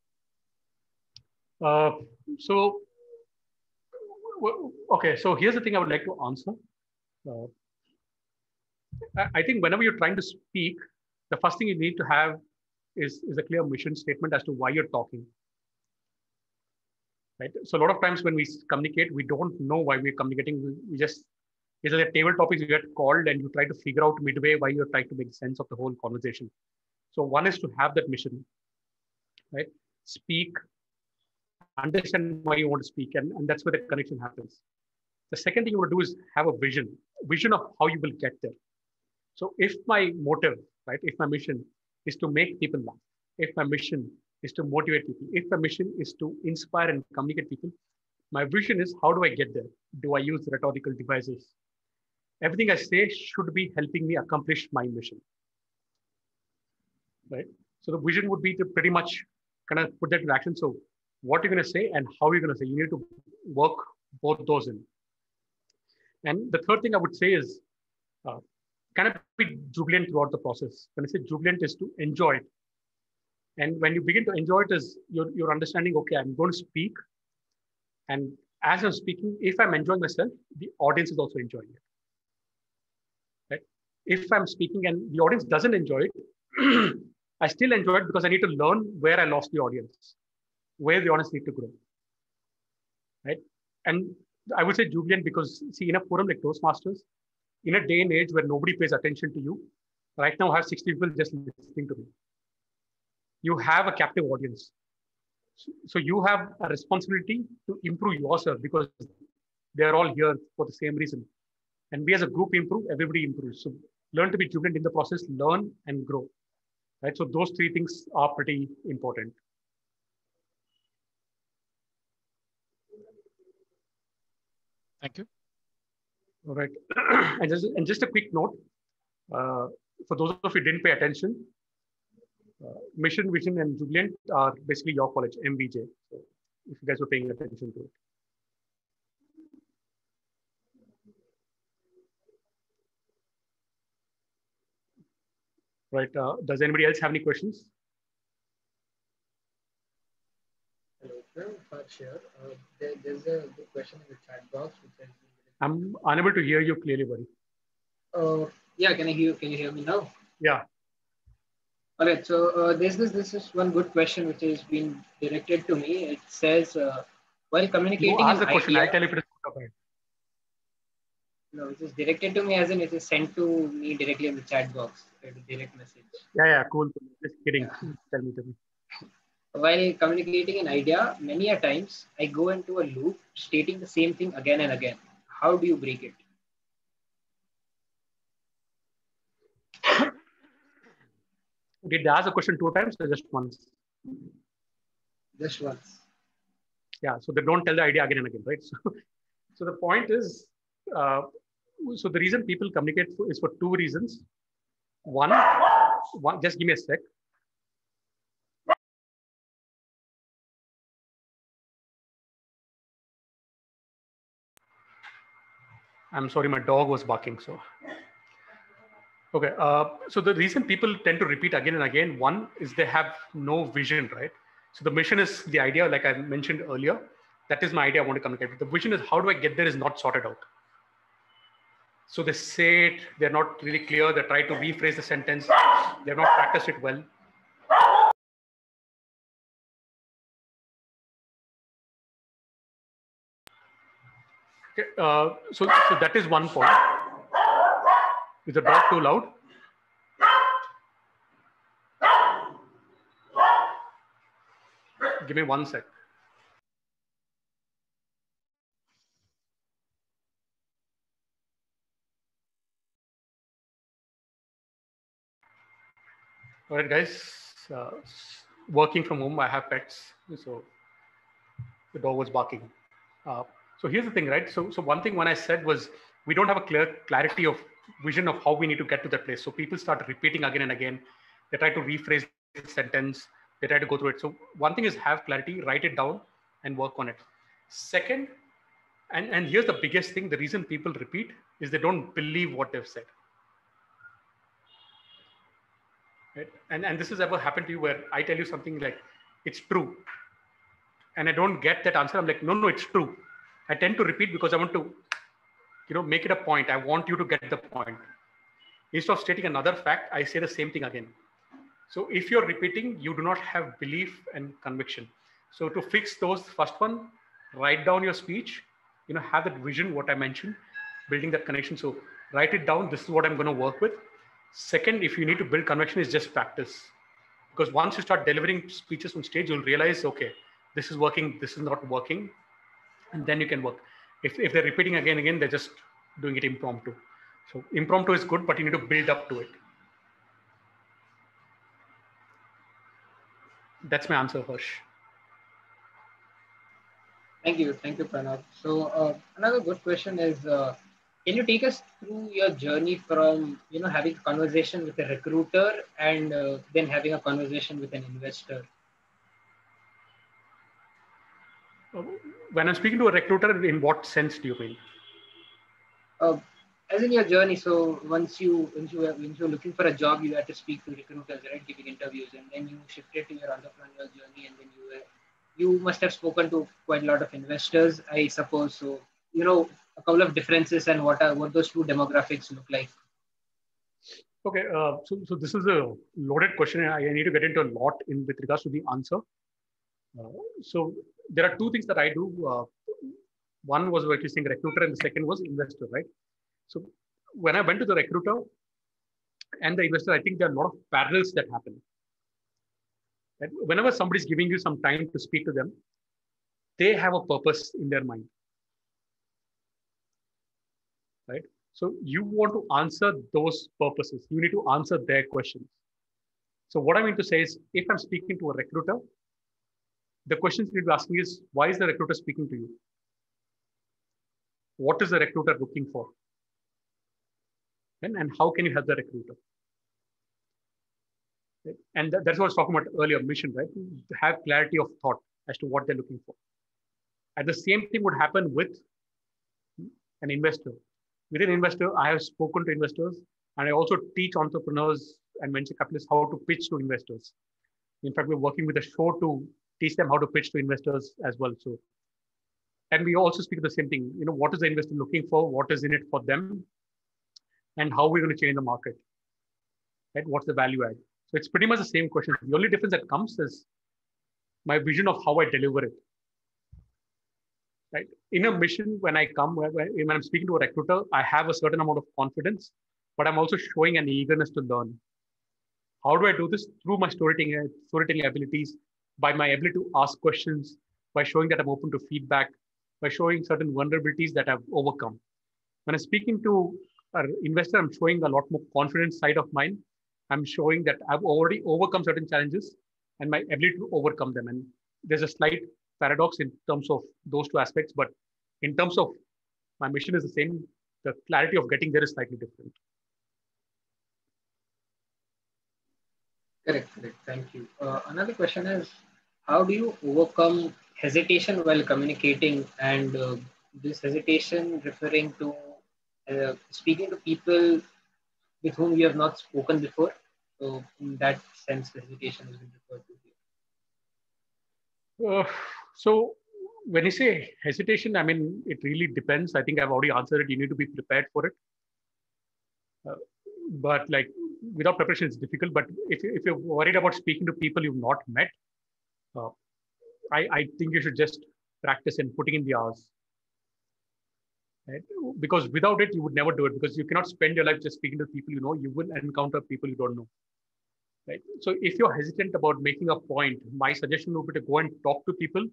Okay, so here's the thing I would like to answer. I think whenever you're trying to speak, the first thing you need to have is a clear mission statement as to why you're talking. Right? So a lot of times when we communicate, we don't know why we're communicating. We just, it's like table topics you get called and you try to figure out midway why you're trying to make sense of the whole conversation. So one is to have that mission, right? Speak, understand why you want to speak, and that's where the connection happens. The second thing you want to do is have a vision of how you will get there. So if my motive, right, if my mission is to make people laugh, if my mission is to motivate people, if my mission is to inspire and communicate people, my vision is how do I get there? Do I use rhetorical devices? Everything I say should be helping me accomplish my mission, right? So the vision would be to pretty much kind of put that in action. So what you're going to say and how you're going to say, you need to work both those in. And the third thing I would say is kind of be jubilant throughout the process. When I say jubilant is to enjoy it. And when you begin to enjoy it is you're understanding, okay, I'm going to speak. And as I'm speaking, if I'm enjoying myself, the audience is also enjoying it. Right? If I'm speaking and the audience doesn't enjoy it, I still enjoy it because I need to learn where I lost the audience, where the audience need to grow. Right? And I would say jubilant because see, in a forum like Toastmasters, in a day and age where nobody pays attention to you, right now I have 60 people just listening to me. You have a captive audience. So you have a responsibility to improve yourself because they're all here for the same reason. And we as a group improve, everybody improves. So learn to be jubilant in the process, learn and grow. Right? So those three things are pretty important. Thank you. All right. and just a quick note, for those of you who didn't pay attention, Mission, Vision, and Jubilant are basically your college, MVJ. So if you guys were paying attention to it. Right. Does anybody else have any questions? Hello, sir. Here. There's a good question in the chat box. Which I'm unable to hear you clearly, buddy. Yeah, can you hear me now? Yeah. All right. So this is one good question which has been directed to me. It says, while communicating, you ask the question. I tell you if it is good. No, it is directed to me as in it is sent to me directly in the chat box. A direct message. Yeah, cool. Just kidding. Yeah. Tell me. While communicating an idea, many a times I go into a loop stating the same thing again and again. How do you break it? Did they ask the question 2 times or just once? Just once. Yeah, so they don't tell the idea again and again, right? So the point is, so the reason people communicate is for 2 reasons. One, just give me a sec. I'm sorry, my dog was barking. So, okay. So the reason people tend to repeat again and again, one is they have no vision, right? So the mission is the idea, like I mentioned earlier. That is my idea I want to communicate. The vision is how do I get there is not sorted out. So they say it, they're not really clear. They try to rephrase the sentence. They've not practiced it well. Okay, so that is one point. Is the dog too loud? Give me 1 sec. All right, guys. Working from home, I have pets, so the dog was barking. So here's the thing, right? So one thing when I said was we don't have a clarity of vision of how we need to get to that place. So people start repeating again and again. They try to rephrase the sentence. They try to go through it. So one thing is have clarity, write it down, and work on it. Second, and here's the biggest thing: the reason people repeat is they don't believe what they've said. Right? And this has ever happened to you where I tell you something like it's true, and I don't get that answer. I'm like, no, it's true. I tend to repeat because I want to, make it a point. I want you to get the point. Instead of stating another fact, I say the same thing again. So if you're repeating, you do not have belief and conviction. So to fix those, first one, write down your speech, have that vision, what I mentioned, building that connection. So write it down. This is what I'm going to work with. Second, if you need to build conviction, is just practice. Because once you start delivering speeches on stage, you'll realize, okay, this is working, this is not working. And then you can work. If they're repeating again and again, they're just doing it impromptu. So impromptu is good, but you need to build up to it. That's my answer, Harsh. Thank you, Pranav. So another good question is, can you take us through your journey from having a conversation with a recruiter and then having a conversation with an investor? When I'm speaking to a recruiter, in what sense do you mean? As in your journey. So once you're looking for a job, you had to speak to recruiters, right? Giving interviews, and then you shifted to your entrepreneurial journey, and then you must have spoken to quite a lot of investors, I suppose. So a couple of differences and what those two demographics look like. Okay, so this is a loaded question. I need to get into a lot with regards to the answer. So there are two things that I do. One was what you're saying, recruiter, and the second was investor, right? So when I went to the recruiter and the investor, I think there are a lot of parallels that happen. And whenever somebody's giving you some time to speak to them, they have a purpose in their mind, right? So you want to answer those purposes. You need to answer their questions. So what I mean to say is, if I'm speaking to a recruiter, the questions you need to be asking is, why is the recruiter speaking to you? What is the recruiter looking for? And how can you help the recruiter? And that's what I was talking about earlier, mission, right? To have clarity of thought as to what they're looking for. And the same thing would happen with an investor. With an investor, I have spoken to investors, and I also teach entrepreneurs and venture capitalists how to pitch to investors. In fact, we're working with a show to teach them how to pitch to investors as well. So, and we also speak of the same thing. What is the investor looking for? What is in it for them? And how we're going to change the market, right? What's the value add? So it's pretty much the same question. The only difference that comes is my vision of how I deliver it, right? In a mission, when I'm speaking to a recruiter, I have a certain amount of confidence, but I'm also showing an eagerness to learn. How do I do this? Through my storytelling abilities, by my ability to ask questions, by showing that I'm open to feedback, by showing certain vulnerabilities that I've overcome. When I'm speaking to an investor, I'm showing a lot more confident side of mine. I'm showing that I've already overcome certain challenges and my ability to overcome them. And there's a slight paradox in terms of those two aspects, but in terms of my mission is the same. The clarity of getting there is slightly different. Correct. Thank you. Another question is, how do you overcome hesitation while communicating? And this hesitation referring to speaking to people with whom you have not spoken before. So in that sense, hesitation has been referred to here. So when you say hesitation, I mean, it really depends. I think I've already answered it. You need to be prepared for it. But like without preparation, it's difficult. But if you're worried about speaking to people you've not met, I think you should just practice and putting in the hours. right? Because without it, you would never do it, because you cannot spend your life just speaking to people you know. You will encounter people you don't know, right? So if you're hesitant about making a point, my suggestion would be to go and talk to people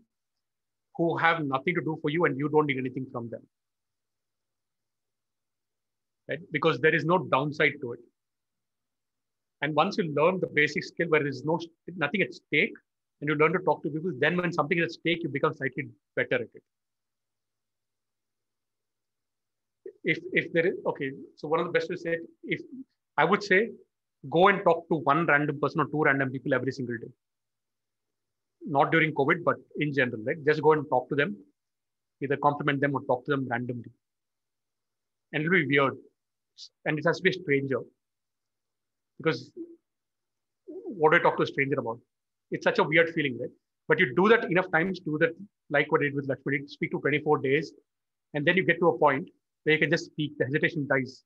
who have nothing to do for you and you don't need anything from them, right? Because there is no downside to it. And once you learn the basic skill where there is nothing at stake, and you learn to talk to people, then when something is at stake, you become slightly better at it. If there is, okay, so one of the best ways to say it, if I would say, go and talk to one random person or two random people every single day. Not during COVID, but in general, right? Just go and talk to them, either compliment them or talk to them randomly. And it'll be weird. And it has to be a stranger. Because what do I talk to a stranger about? It's such a weird feeling, right? But you do that enough times, do that like what I did with Lakshmi, speak to 24 days, and then you get to a point where you can just speak, the hesitation dies.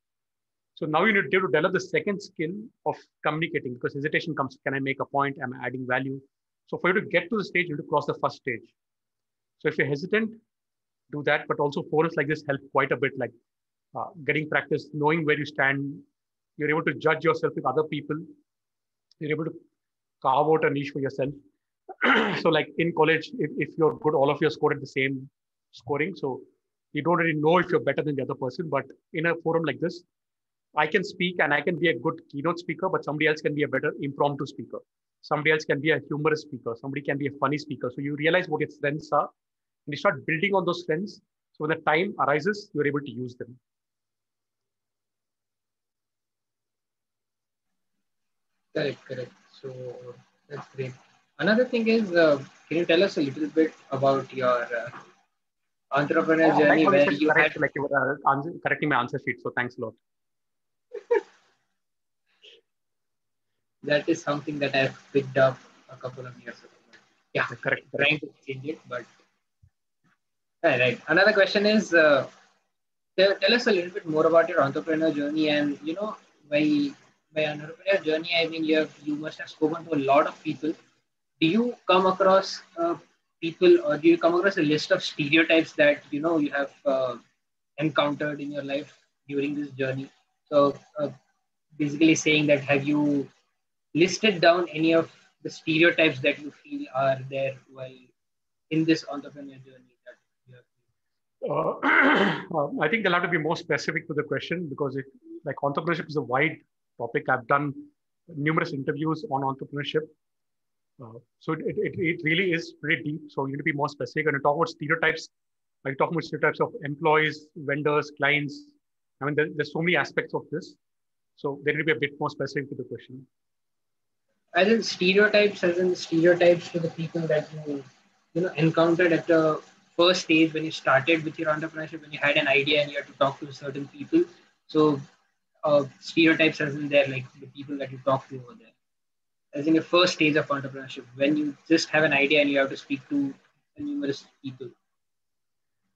So now you need to develop the second skill of communicating, because hesitation comes, can I make a point? Am I adding value? So for you to get to the stage, you need to cross the first stage. So if you're hesitant, do that, but also forums like this help quite a bit, like getting practice, knowing where you stand. You're able to judge yourself with other people. You're able to carve out a niche for yourself. So like in college, if you're good, all of you are scored at the same scoring. So you don't really know if you're better than the other person. But in a forum like this, I can speak and I can be a good keynote speaker, but somebody else can be a better impromptu speaker. Somebody else can be a humorous speaker. Somebody can be a funny speaker. So you realize what your strengths are and you start building on those strengths. So when the time arises, you're able to use them. Correct. So that's great. Another thing is, can you tell us a little bit about your entrepreneur journey where you had... Like you were correcting my answer sheet, so thanks a lot. That is something that I've picked up a couple of years ago. Yeah, correct. Trying to change it, but... Right. Another question is, tell us a little bit more about your entrepreneur journey, and by entrepreneur journey, I mean you must have spoken to a lot of people. Do you come across people, or do you come across a list of stereotypes that you have encountered in your life during this journey? So basically saying that, have you listed down any of the stereotypes that you feel are there while in this entrepreneur journey that you have? I think they'll have to be more specific to the question, because like entrepreneurship is a wide topic. I've done numerous interviews on entrepreneurship. So it really is pretty deep. So you need to be more specific. And to talk about stereotypes, like talking about stereotypes of employees, vendors, clients. I mean, there's so many aspects of this. So they need to be a bit more specific to the question. As in stereotypes to the people that you encountered at the first stage when you started with your entrepreneurship, when you had an idea and you had to talk to certain people. So stereotypes as in there, like the people that you talk to over there. As in your first stage of entrepreneurship, when you just have an idea and you have to speak to numerous people.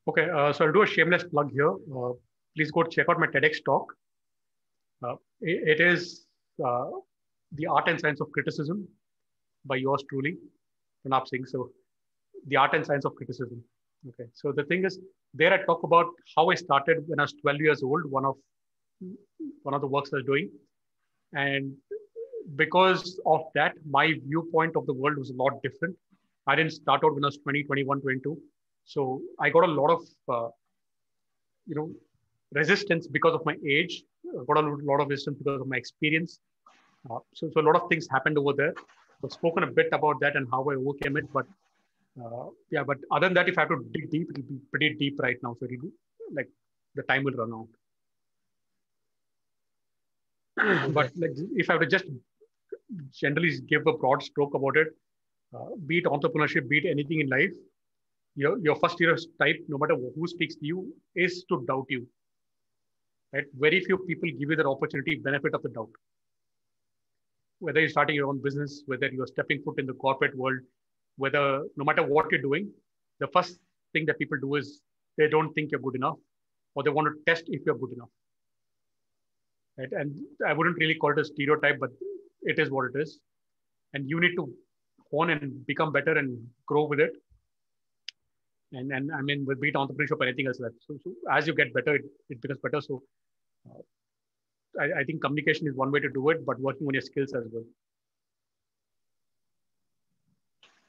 Okay, so I'll do a shameless plug here. Please go check out my TEDx talk. It is The Art and Science of Criticism by yours truly, Pranab Singh. So the art and science of criticism. Okay, so the thing is, there I talk about how I started when I was 12 years old, one of the works I was doing. And because of that, my viewpoint of the world was a lot different. I didn't start out when I was 20, 21, 22. So I got a lot of, resistance because of my age. I got a lot of resistance because of my experience. So a lot of things happened over there. I've spoken a bit about that and how I overcame it. But but other than that, if I have to dig deep, it'll be pretty deep right now. So it'll be like the time will run out. But like, if I have to just generally give a broad stroke about it, be it entrepreneurship, be it anything in life, your first stereotype, no matter who speaks to you, is to doubt you. Right? Very few people give you that opportunity, benefit of the doubt. Whether you're starting your own business, whether you're stepping foot in the corporate world, whether no matter what you're doing, the first thing that people do is they don't think you're good enough, or they want to test if you're good enough. Right? And I wouldn't really call it a stereotype, but it is what it is. And you need to hone and become better and grow with it. And I mean, with be it entrepreneurship or anything else, so as you get better, it becomes better. So I think communication is one way to do it, but working on your skills as well.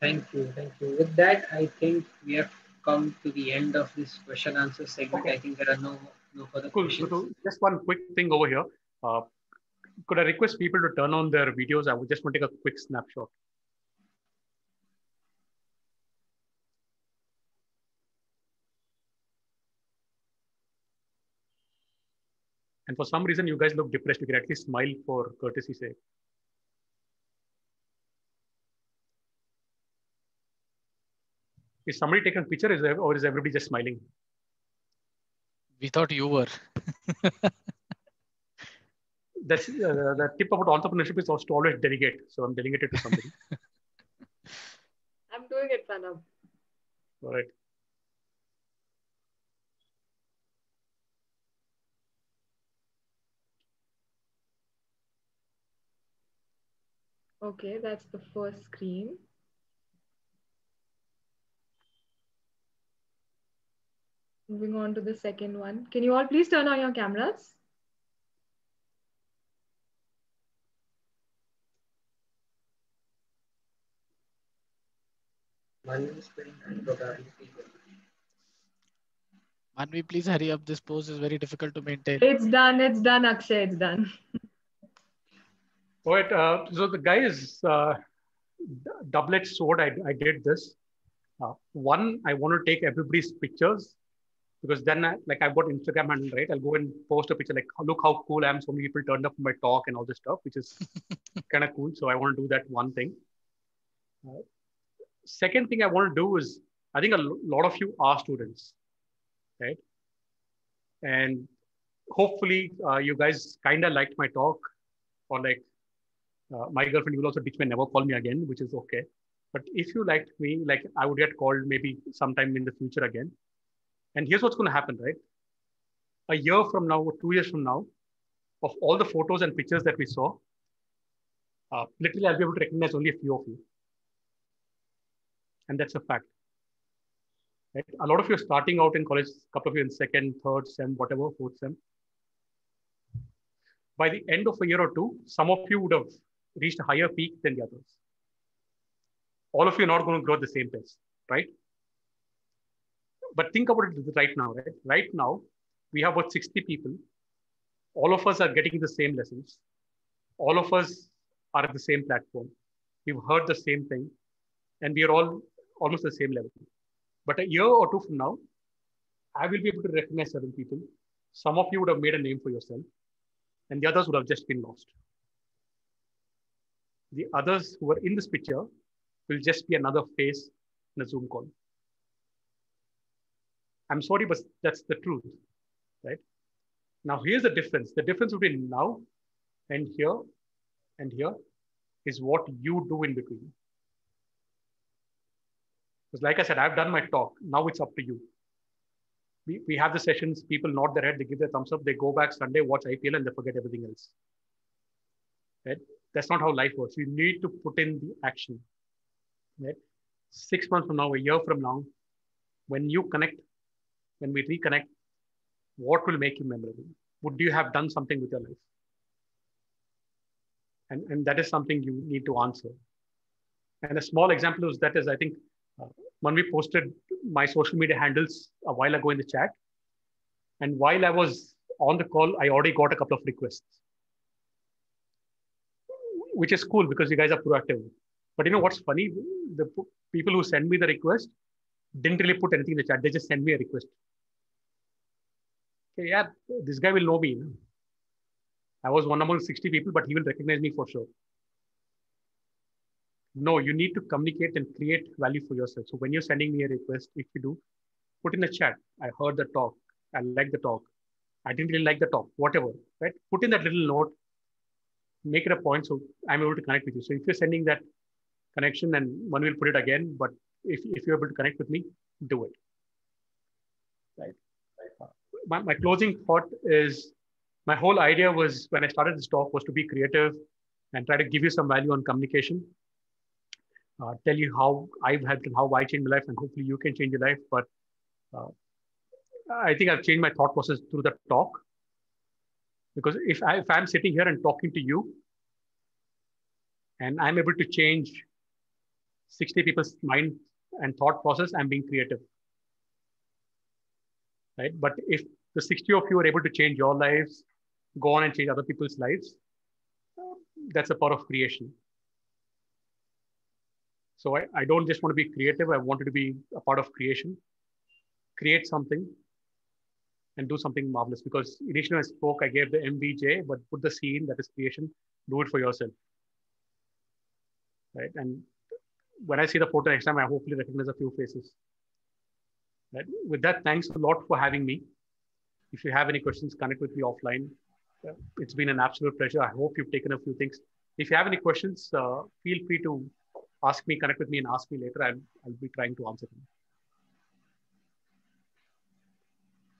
Thank you. With that, I think we have come to the end of this question answer segment. Okay. I think there are no further questions. So just one quick thing over here. Could I request people to turn on their videos? I would just want to take a quick snapshot. And for some reason, you guys look depressed. You can at least smile for courtesy's sake. Is somebody taking a picture, or is everybody just smiling? We thought you were. That's the tip about entrepreneurship is also to always delegate. So I'm delegated to somebody. I'm doing it, Pranav. All right. Okay, that's the first screen. Moving on to the second one. Can you all please turn on your cameras? Manvi, please hurry up. This pose is very difficult to maintain. It's done, Akshay, it's done. All right, so the guy is double-edged sword. I did this. One, I want to take everybody's pictures because then I've got Instagram handle, right? I'll go and post a picture like, look how cool I am. So many people turned up for my talk and all this stuff, which is kind of cool. So I want to do that one thing. Second thing I want to do is, I think a lot of you are students, right? And hopefully you guys kind of liked my talk, or like my girlfriend will also teach me never call me again, which is okay. But if you liked me, like I would get called maybe sometime in the future again. And here's what's going to happen, right? A year from now or 2 years from now, of all the photos and pictures that we saw, literally I'll be able to recognize only a few of you. And that's a fact. Right? A lot of you are starting out in college, a couple of you in second, third sem, whatever, fourth sem. By the end of a year or two, some of you would have reached a higher peak than the others. All of you are not going to grow at the same pace, right? But think about it right now, right? Right now, we have about 60 people. All of us are getting the same lessons. All of us are at the same platform. We've heard the same thing, and we are all almost the same level. But a year or two from now, I will be able to recognize certain people. Some of you would have made a name for yourself, and the others would have just been lost. The others who are in this picture will just be another face in a Zoom call. I'm sorry, but that's the truth, right? Now, here's the difference. The difference between now and here is what you do in between. Because like I said, I've done my talk. Now it's up to you. We have the sessions, people nod their head, they give their thumbs up, they go back Sunday, watch IPL, and they forget everything else. Right? That's not how life works. You need to put in the action. Right? 6 months from now, a year from now, when you connect, when we reconnect, what will make you memorable? Would you have done something with your life? And that is something you need to answer. And a small example of that is, I think, when we posted my social media handles a while ago in the chat, and while I was on the call, I already got a couple of requests, which is cool because you guys are proactive. But you know what's funny? The people who send me the request didn't really put anything in the chat. They just send me a request. Okay, yeah, this guy will know me. I was one among 60 people, but he will recognize me for sure. No, you need to communicate and create value for yourself. So when you're sending me a request, if you do, put in the chat, I heard the talk, I like the talk, I didn't really like the talk, whatever, right? Put in that little note, make it a point so I'm able to connect with you. So if you're sending that connection, and one will put it again, but if you're able to connect with me, do it. Right? My closing thought is, my whole idea was, when I started this talk, was to be creative and try to give you some value on communication. Tell you how I've helped and how I changed my life, and hopefully you can change your life. But I think I've changed my thought process through the talk. Because if I'm sitting here and talking to you, and I'm able to change 60 people's mind and thought process, I'm being creative. Right? But if the 60 of you are able to change your lives, go on and change other people's lives, that's a part of creation. So I don't just want to be creative, I wanted to be a part of creation, create something, and do something marvelous. Because initially when I spoke, I gave the MVJ, but put the scene, that is creation, do it for yourself. Right? And when I see the photo next time, I hopefully recognize a few faces. Right? With that, thanks a lot for having me. If you have any questions, connect with me offline. It's been an absolute pleasure. I hope you've taken a few things. If you have any questions, feel free to ask me, connect with me and ask me later. I'll be trying to answer them.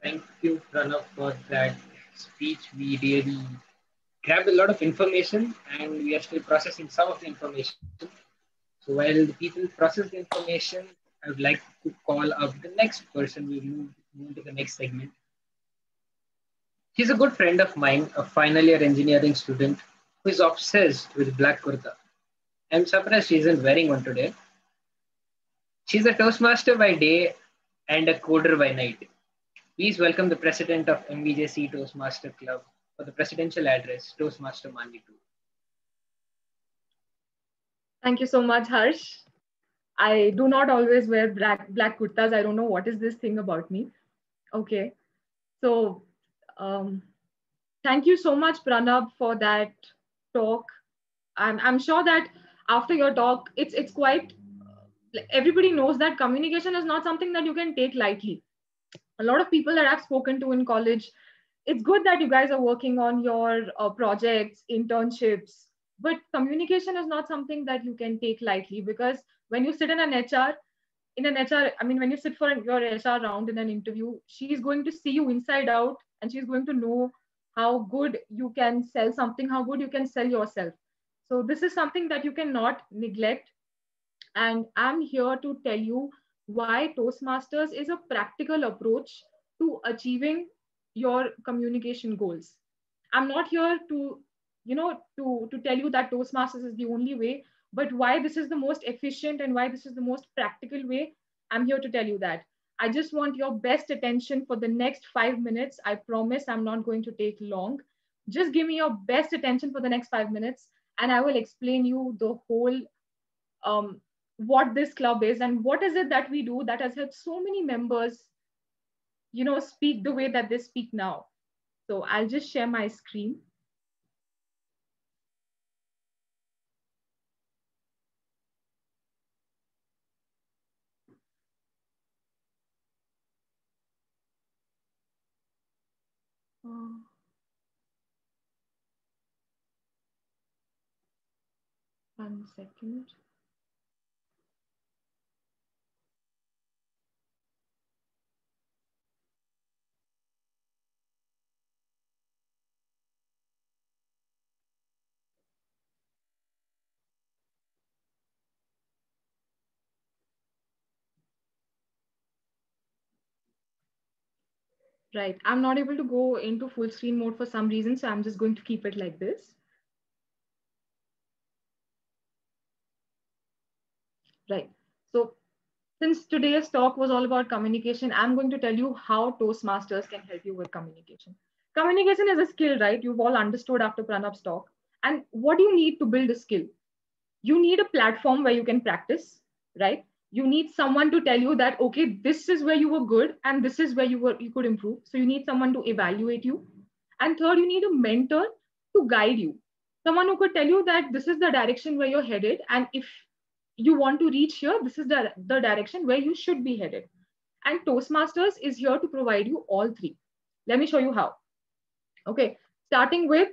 Thank you, Pranav, for that speech. We really grabbed a lot of information and we are still processing some of the information. So while the people process the information, I would like to call up the next person. We move to the next segment. He's a good friend of mine, a final year engineering student who is obsessed with black kurta. I'm surprised she isn't wearing one today. She's a Toastmaster by day and a coder by night. Please welcome the president of MVJC Toastmaster Club for the presidential address, Toastmaster Manvi 2. Thank you so much, Harsh. I do not always wear black kurtas. I don't know what is this thing about me. Okay. So thank you so much, Pranav, for that talk. I'm sure that after your talk, it's quite, everybody knows that communication is not something that you can take lightly. A lot of people that I've spoken to in college, it's good that you guys are working on your projects, internships, but communication is not something that you can take lightly, because when you sit in an HR, when you sit for your HR round in an interview, she's going to see you inside out and she's going to know how good you can sell something, how good you can sell yourself. So this is something that you cannot neglect. And I'm here to tell you why Toastmasters is a practical approach to achieving your communication goals. I'm not here to, to tell you that Toastmasters is the only way, but why this is the most efficient and why this is the most practical way. I'm here to tell you that. I just want your best attention for the next 5 minutes. I promise I'm not going to take long. Just give me your best attention for the next 5 minutes and I will explain you the whole what this club is and what is it that we do that has helped so many members, speak the way that they speak now. So I'll just share my screen. One second. Right, I'm not able to go into full screen mode for some reason, so I'm just going to keep it like this. Right, so since today's talk was all about communication, I'm going to tell you how Toastmasters can help you with communication. Communication is a skill, right? You've all understood after Pranav's talk. And what do you need to build a skill? You need a platform where you can practice, right? You need someone to tell you that, okay, this is where you were good and this is where you could improve. So you need someone to evaluate you. And third, you need a mentor to guide you. Someone who could tell you that this is the direction where you're headed. And if you want to reach here, this is the direction where you should be headed. And Toastmasters is here to provide you all three. Let me show you how. Okay, starting with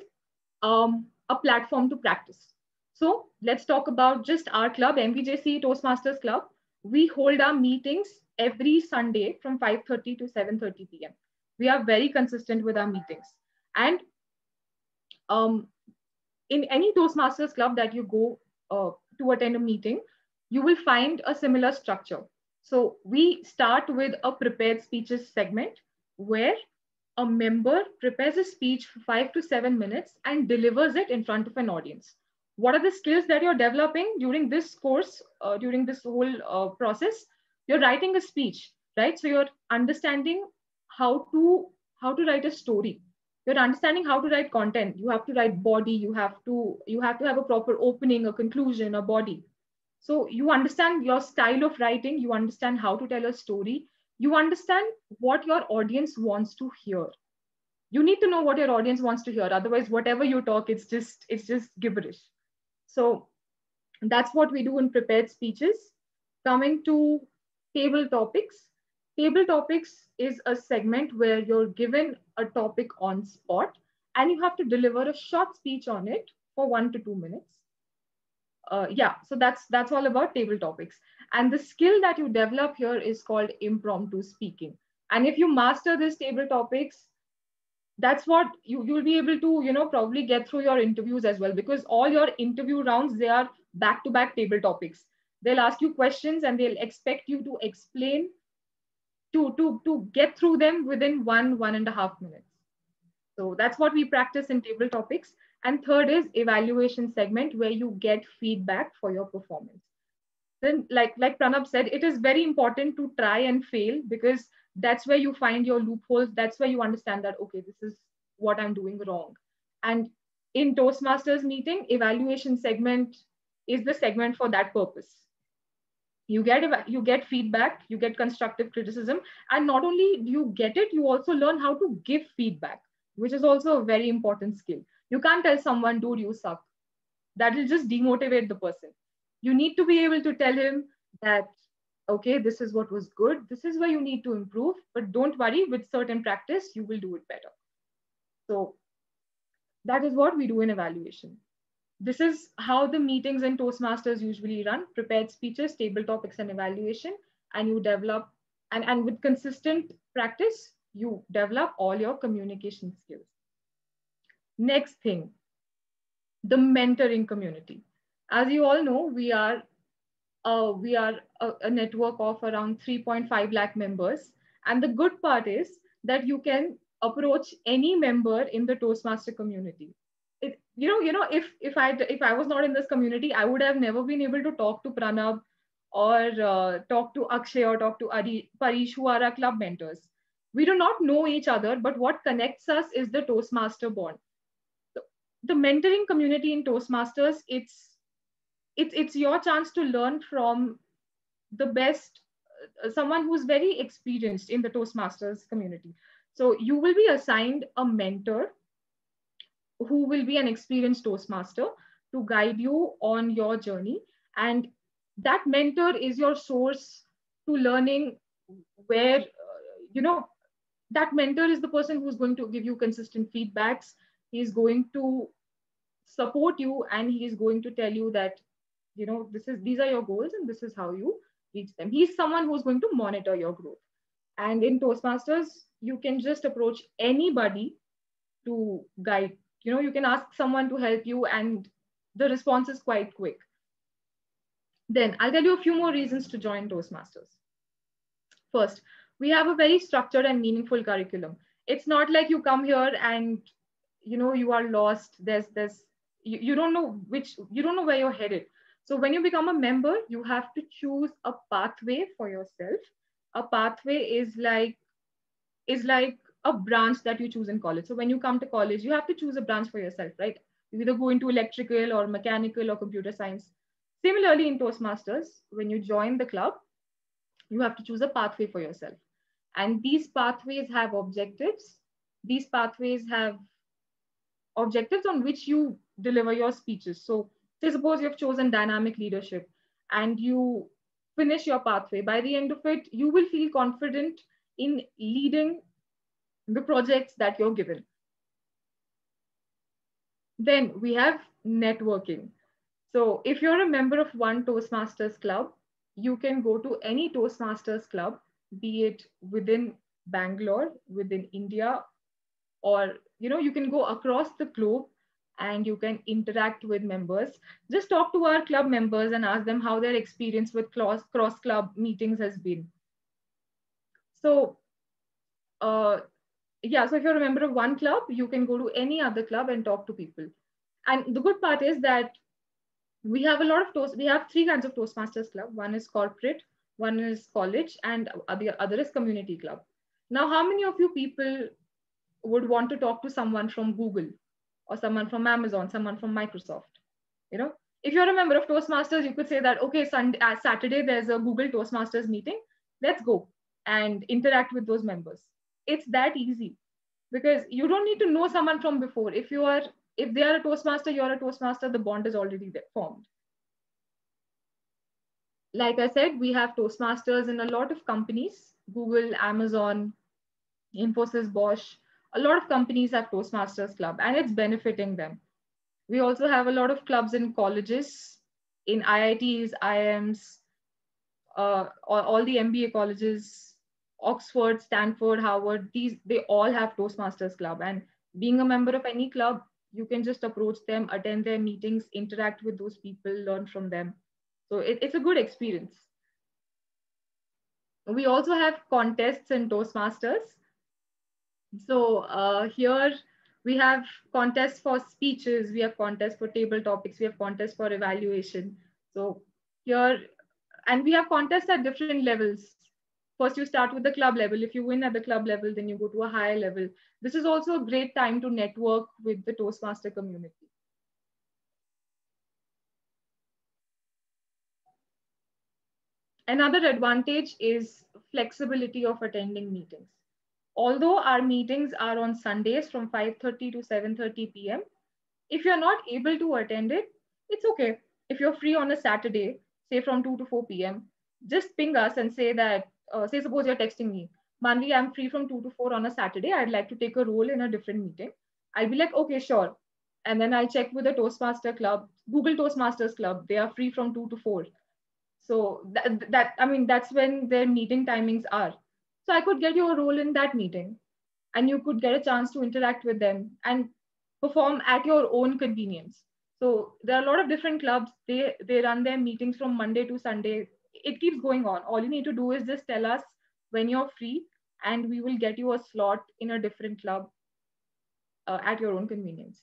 a platform to practice. So let's talk about just our club, MVJC Toastmasters Club. We hold our meetings every Sunday from 5:30 to 7:30 p.m. We are very consistent with our meetings. And in any Toastmasters Club that you go to attend a meeting, you will find a similar structure. So we start with a prepared speeches segment where a member prepares a speech for 5 to 7 minutes and delivers it in front of an audience. What are the skills that you're developing during this course, during this whole process? You're writing a speech, right? So you're understanding how to write a story. You're understanding how to write content. You have to write body. You have to have a proper opening, a conclusion, a body. So you understand your style of writing. You understand how to tell a story. You understand what your audience wants to hear. You need to know what your audience wants to hear. Otherwise, whatever you talk, it's just gibberish. So that's what we do in prepared speeches. Coming to table topics. Table topics is a segment where you're given a topic on spot and you have to deliver a short speech on it for 1 to 2 minutes. Yeah, so that's all about table topics. And the skill that you develop here is called impromptu speaking. And if you master this table topics, that's what you'll be able to, probably get through your interviews as well, because all your interview rounds, they are back-to-back table topics. They'll ask you questions and they'll expect you to explain to get through them within 1.5 minutes. So that's what we practice in table topics. And third is evaluation segment, where you get feedback for your performance. Then like Pranab said, it is very important to try and fail, because that's where you find your loopholes. That's where you understand that, okay, this is what I'm doing wrong. And in Toastmasters meeting, evaluation segment is the segment for that purpose. You get feedback, you get constructive criticism, and not only do you get it, you also learn how to give feedback, which is also a very important skill. You can't tell someone, dude, you suck. That will just demotivate the person. You need to be able to tell him that, okay, this is what was good. This is where you need to improve, but don't worry, with certain practice, you will do it better. So that is what we do in evaluation. This is how the meetings in Toastmasters usually run: prepared speeches, table topics, and evaluation. And you develop, and with consistent practice, you develop all your communication skills. Next thing, the mentoring community. As you all know, we are a network of around 3.5 lakh members. And the good part is that you can approach any member in the Toastmaster community. If I was not in this community, I would have never been able to talk to Pranab or talk to Akshay or talk to Parish, who are our club mentors. We do not know each other, but what connects us is the Toastmaster bond. The mentoring community in Toastmasters, it's your chance to learn from the best, someone who's very experienced in the Toastmasters community. So you will be assigned a mentor who will be an experienced Toastmaster to guide you on your journey. And that mentor is your source to learning, where, that mentor is the person who's going to give you consistent feedbacks. He's going to support you, and he is going to tell you that, these are your goals and this is how you reach them. He's someone who's going to monitor your growth. And in Toastmasters, you can just approach anybody to guide. You can ask someone to help you, and the response is quite quick. Then I'll tell you a few more reasons to join Toastmasters. First, we have a very structured and meaningful curriculum. It's not like you come here and you are lost. You don't know where you're headed. So when you become a member, you have to choose a pathway for yourself. A pathway is like a branch that you choose in college. So when you come to college, you have to choose a branch for yourself, right? You either go into electrical or mechanical or computer science. Similarly, in Toastmasters, when you join the club, you have to choose a pathway for yourself. And these pathways have objectives. These pathways have objectives on which you deliver your speeches. So say suppose you have chosen dynamic leadership and you finish your pathway. By the end of it, you will feel confident in leading the projects that you're given. Then we have networking. So if you're a member of one Toastmasters club, you can go to any Toastmasters club, be it within Bangalore, within India, or you can go across the globe and you can interact with members. Just talk to our club members and ask them how their experience with cross club meetings has been. So yeah, so if you're a member of one club, you can go to any other club and talk to people. And the good part is that we have a lot of we have 3 kinds of Toastmasters club. One is corporate, one is college, and the other is community club. Now, how many of you people would want to talk to someone from Google or someone from Amazon, someone from Microsoft? You know, if you're a member of Toastmasters, you could say that, okay, Saturday, there's a Google Toastmasters meeting. Let's go and interact with those members. It's that easy because you don't need to know someone from before. If they are a Toastmaster, you're a Toastmaster, the bond is already formed. Like I said, we have Toastmasters in a lot of companies, Google, Amazon, Infosys, Bosch. A lot of companies have Toastmasters club and it's benefiting them. We also have a lot of clubs in colleges, in IITs, IIMs, all the MBA colleges, Oxford, Stanford, Harvard, they all have Toastmasters club. And being a member of any club, you can just approach them, attend their meetings, interact with those people, learn from them. So it's a good experience. We also have contests in Toastmasters. So here we have contests for speeches, we have contests for table topics, we have contests for evaluation. So here, and we have contests at different levels. First, you start with the club level. If you win at the club level, then you go to a higher level. This is also a great time to network with the Toastmaster community. Another advantage is flexibility of attending meetings. Although our meetings are on Sundays from 5:30 to 7:30 p.m., if you're not able to attend it, it's okay. If you're free on a Saturday, say from 2 to 4 p.m., just ping us and say that, say suppose you're texting me, Manvi, I'm free from 2 to 4 on a Saturday. I'd like to take a role in a different meeting. I'll be like, okay, sure. And then I'll check with the Toastmaster club, Google Toastmasters club. They are free from 2 to 4. So that's when their meeting timings are. So I could get you a role in that meeting and you could get a chance to interact with them and perform at your own convenience. So there are a lot of different clubs. They run their meetings from Monday to Sunday. It keeps going on. All you need to do is just tell us when you're free and we will get you a slot in a different club at your own convenience.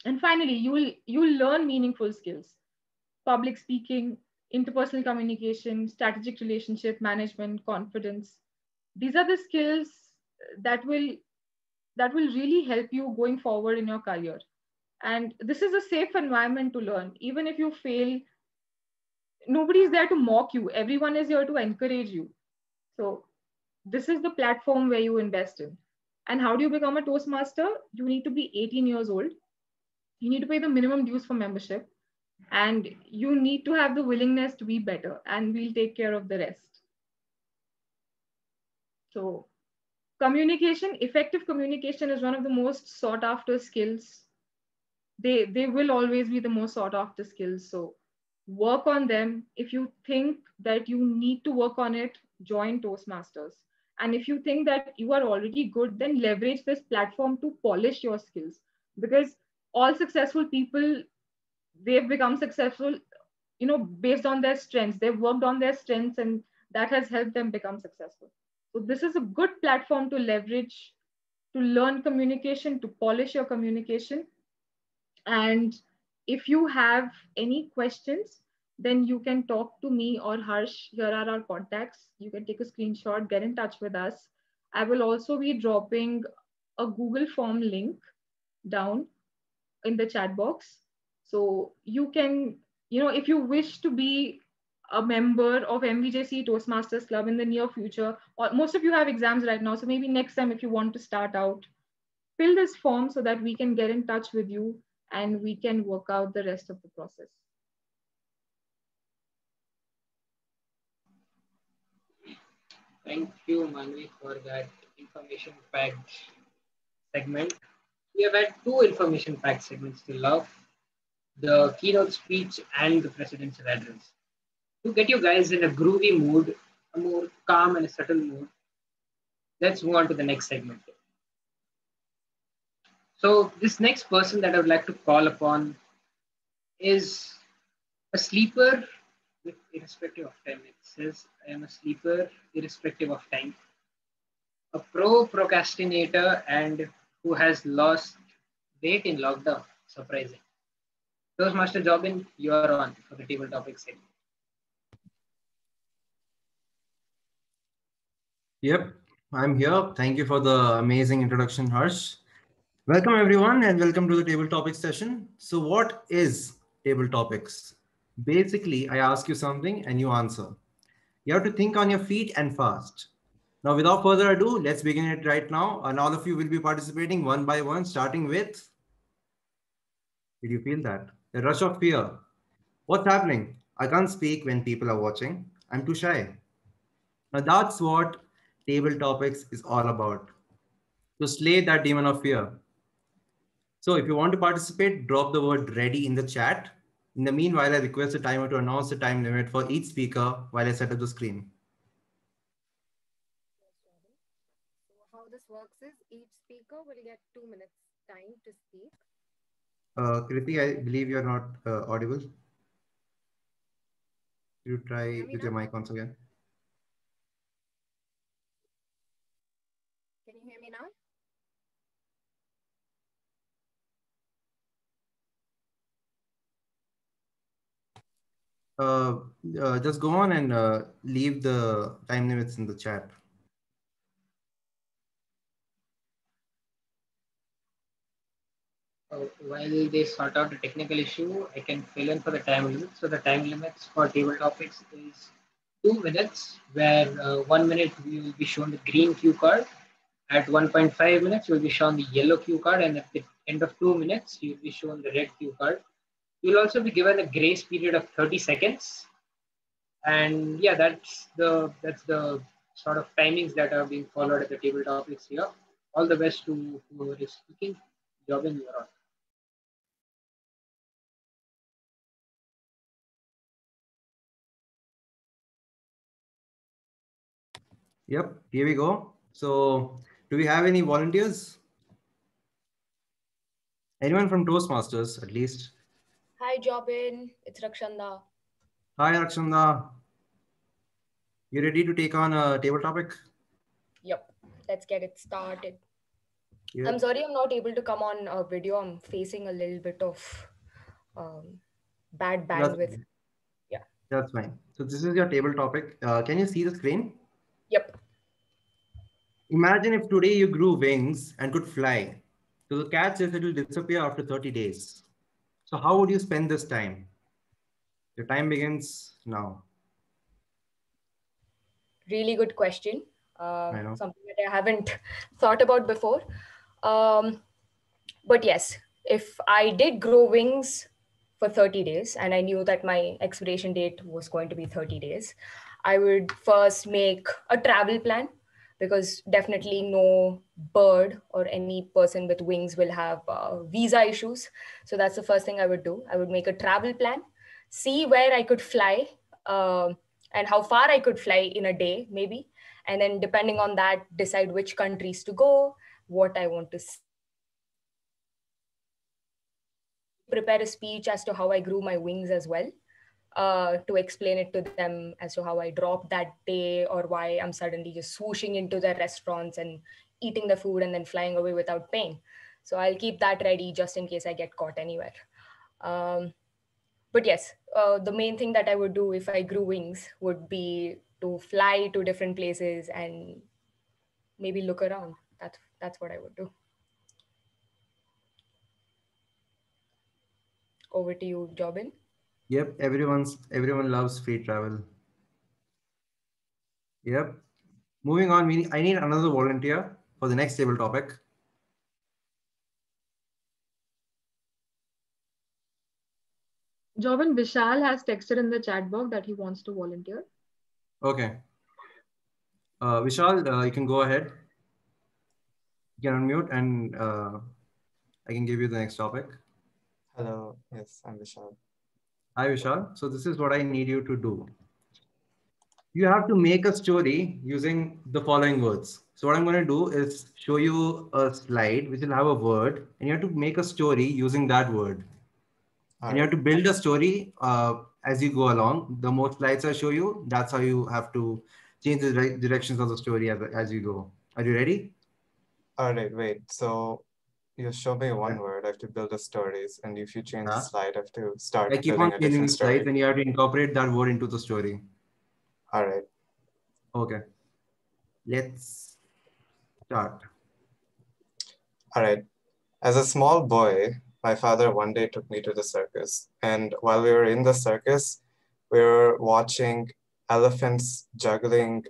And finally, you'll learn meaningful skills: public speaking, interpersonal communication, strategic relationship management, confidence. These are the skills that will really help you going forward in your career. And this is a safe environment to learn. Even if you fail, nobody's there to mock you. Everyone is here to encourage you. So this is the platform where you invest in. And how do you become a Toastmaster? You need to be 18 years old. You need to pay the minimum dues for membership. And you need to have the willingness to be better, and we'll take care of the rest. So communication, effective communication is one of the most sought after skills. They will always be the most sought after skills. So work on them. If you think that you need to work on it, join Toastmasters. And if you think that you are already good, then leverage this platform to polish your skills, because all successful people, they've become successful, based on their strengths. They've worked on their strengths and that has helped them become successful. So this is a good platform to leverage, to learn communication, to polish your communication. And if you have any questions, then you can talk to me or Harsh. Here are our contacts. You can take a screenshot, get in touch with us. I will also be dropping a Google form link down in the chat box. So you can, if you wish to be a member of MVJC Toastmasters Club in the near future, or most of you have exams right now, so maybe next time if you want to start out, fill this form so that we can get in touch with you and we can work out the rest of the process. Thank you, Manvi, for that information-packed segment. We have had 2 information-packed segments till now: the keynote speech and the presidential address. To get you guys in a groovy mood, a more calm and a subtle mood, let's move on to the next segment. So this next person that I would like to call upon is a sleeper with irrespective of time. It says, I am a sleeper irrespective of time. A pro procrastinator and who has lost weight in lockdown. Surprising. Toastmaster Jobin, you are on for the table topic segment. Yep, I'm here. Thank you for the amazing introduction, Harsh. Welcome everyone and welcome to the table topics session. So what is table topics? Basically, I ask you something and you answer. You have to think on your feet and fast. Now, without further ado, let's begin it right now. And all of you will be participating one by one, starting with, did you feel that? The rush of fear. What's happening? I can't speak when people are watching. I'm too shy. Now that's what table topics is all about. To slay that demon of fear. So if you want to participate, drop the word ready in the chat. In the meanwhile, I request the timer to announce the time limit for each speaker while I set up the screen. So how this works is each speaker will get 2 minutes time to speak. Kriti, I believe you're not audible. You try with your mic once again. Can you hear me now? Just go on and leave the time limits in the chat. While they sort out the technical issue, I can fill in for the time limit. So the time limits for table topics is 2 minutes, where 1 minute we will be shown the green cue card. At 1.5 minutes, you will be shown the yellow cue card, and at the end of 2 minutes, you will be shown the red cue card. You will also be given a grace period of 30 seconds. And yeah, that's the sort of timings that are being followed at the table topics here. All the best to whoever is speaking. Jobin, you are on. Yep, here we go. So do we have any volunteers? Anyone from Toastmasters, at least? Hi, Jobin. It's Rakshanda. Hi, Rakshanda. You ready to take on a table topic? Yep. Let's get it started. Yep. I'm sorry I'm not able to come on a video. I'm facing a little bit of bad bandwidth. Yeah. That's fine. So this is your table topic. Can you see the screen? Yep. Imagine if today you grew wings and could fly. So the catch is it will disappear after 30 days. So how would you spend this time? Your time begins now. Really good question. I know. Something that I haven't thought about before. But yes, if I did grow wings for 30 days and I knew that my expiration date was going to be 30 days, I would first make a travel plan, because definitely no bird or any person with wings will have visa issues. So that's the first thing I would do. I would make a travel plan, see where I could fly and how far I could fly in a day, maybe. And then depending on that, decide which countries to go, what I want to see. Prepare a speech as to how I grew my wings as well, to explain it to them as to how I dropped that day or why I'm suddenly just swooshing into the restaurants and eating the food and then flying away without paying. So I'll keep that ready just in case I get caught anywhere. But yes, the main thing that I would do if I grew wings would be to fly to different places and maybe look around. That's what I would do. Over to you, Jobin. Yep, everyone loves free travel. Yep. Moving on, I need another volunteer for the next table topic. Jobin, Vishal has texted in the chat box that he wants to volunteer. Okay. Vishal, you can go ahead. You can unmute and I can give you the next topic. Hello, yes, I'm Vishal. Hi, Vishal. So this is what I need you to do. You have to make a story using the following words. So what I'm going to do is show you a slide which will have a word, and you have to make a story using that word. And you have to build a story as you go along. The more slides I show you, that's how you have to change the directions of the story as you go. Are you ready? All right, wait. So you show me one word, I have to build the stories. And if you change the slide, I have to start I keep building on a changing different the story. slides, and you have to incorporate that word into the story. All right. Okay. Let's start. All right. As a small boy, my father one day took me to the circus. And while we were in the circus, we were watching elephants juggling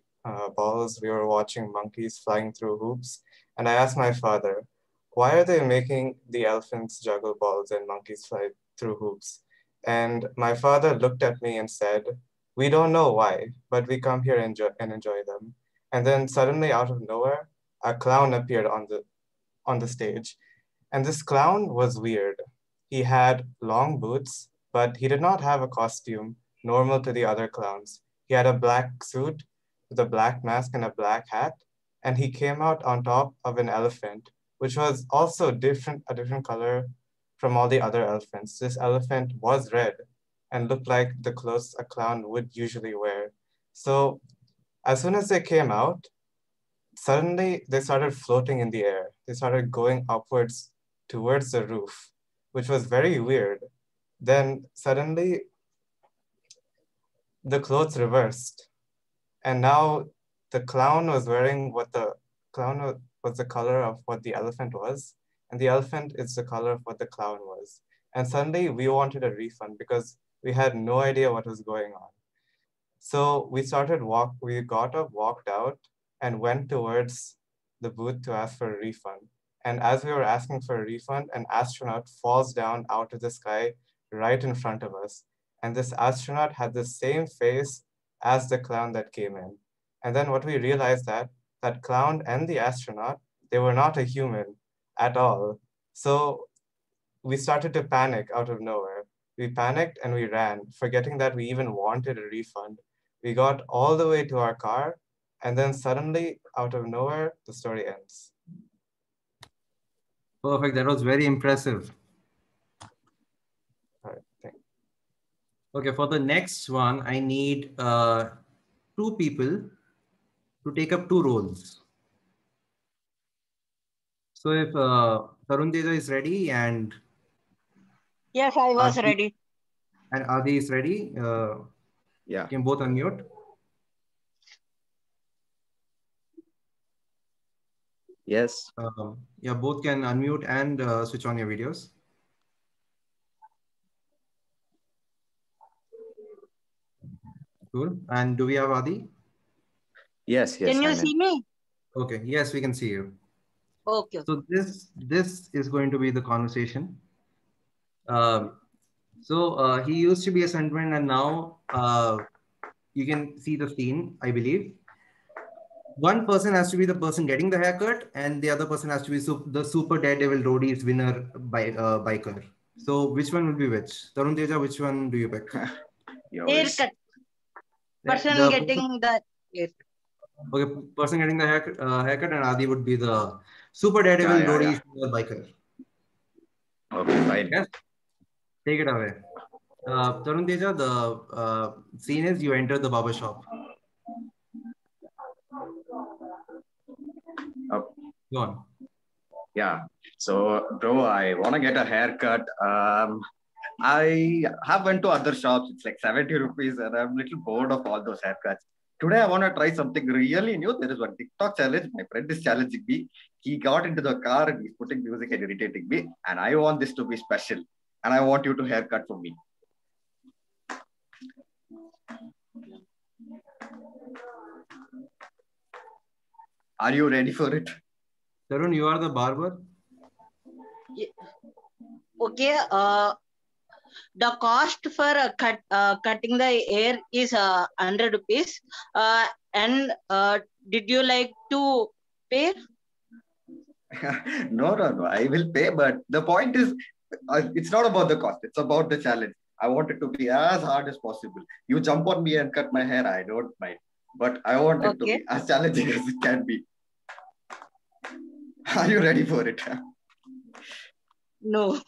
balls. We were watching monkeys flying through hoops. And I asked my father, why are they making the elephants juggle balls and monkeys fly through hoops? And my father looked at me and said, we don't know why, but we come here and enjoy them. And then suddenly out of nowhere, a clown appeared on the stage. And this clown was weird. He had long boots, but he did not have a costume normal to the other clowns. He had a black suit with a black mask and a black hat, and he came out on top of an elephant, which was also a different color from all the other elephants. This elephant was red and looked like the clothes a clown would usually wear. So as soon as they came out, suddenly they started floating in the air. They started going upwards towards the roof, which was very weird. Then suddenly the clothes reversed. And now the clown was wearing what the clown was the color of what the elephant was. And the elephant is the color of what the clown was. And suddenly we wanted a refund because we had no idea what was going on. So we got up, walked out, and went towards the booth to ask for a refund. And as we were asking for a refund, an astronaut falls down out of the sky right in front of us. And this astronaut had the same face as the clown that came in. And then what we realized that clown and the astronaut, they were not a human at all. So we started to panic out of nowhere. We panicked and we ran, forgetting that we even wanted a refund. We got all the way to our car, and then suddenly, out of nowhere, the story ends. Perfect. That was very impressive. All right, thanks. Okay, for the next one, I need 2 people to take up 2 roles. So if Tarun Teja is ready and... Yes, I was ready. And Adi is ready. Yeah. Can both unmute? Yes. Yeah, both can unmute and switch on your videos. Cool. And do we have Adi? Yes, yes. Can you see me? Okay, yes, we can see you. Okay. So this is going to be the conversation. He used to be a stuntman, and now you can see the scene, I believe. One person has to be the person getting the haircut, and the other person has to be the Super Daredevil Roadies winner biker. So which one will be which? Tarun Teja, which one do you pick? Haircut. Person getting the haircut. Okay, person getting the haircut, and Adi would be the Super Daredevil Roadies winner biker. Okay, fine. Yes. Take it away. Tarun Teja, the scene is you enter the barber shop. Go on. Yeah. So, bro, I want to get a haircut. I have went to other shops. It's like 70 rupees, and I'm a little bored of all those haircuts. Today, I want to try something really new. There is one TikTok challenge. My friend is challenging me. He got into the car and he's putting music and irritating me. And I want this to be special. And I want you to haircut for me. Are you ready for it? Tarun, you are the barber? Okay. The cost for cutting the hair is 100 rupees. And did you like to pay? No. I will pay. But the point is, it's not about the cost. It's about the challenge. I want it to be as hard as possible. You jump on me and cut my hair. I don't mind. But I want it to be as challenging as it can be. Are you ready for it? No.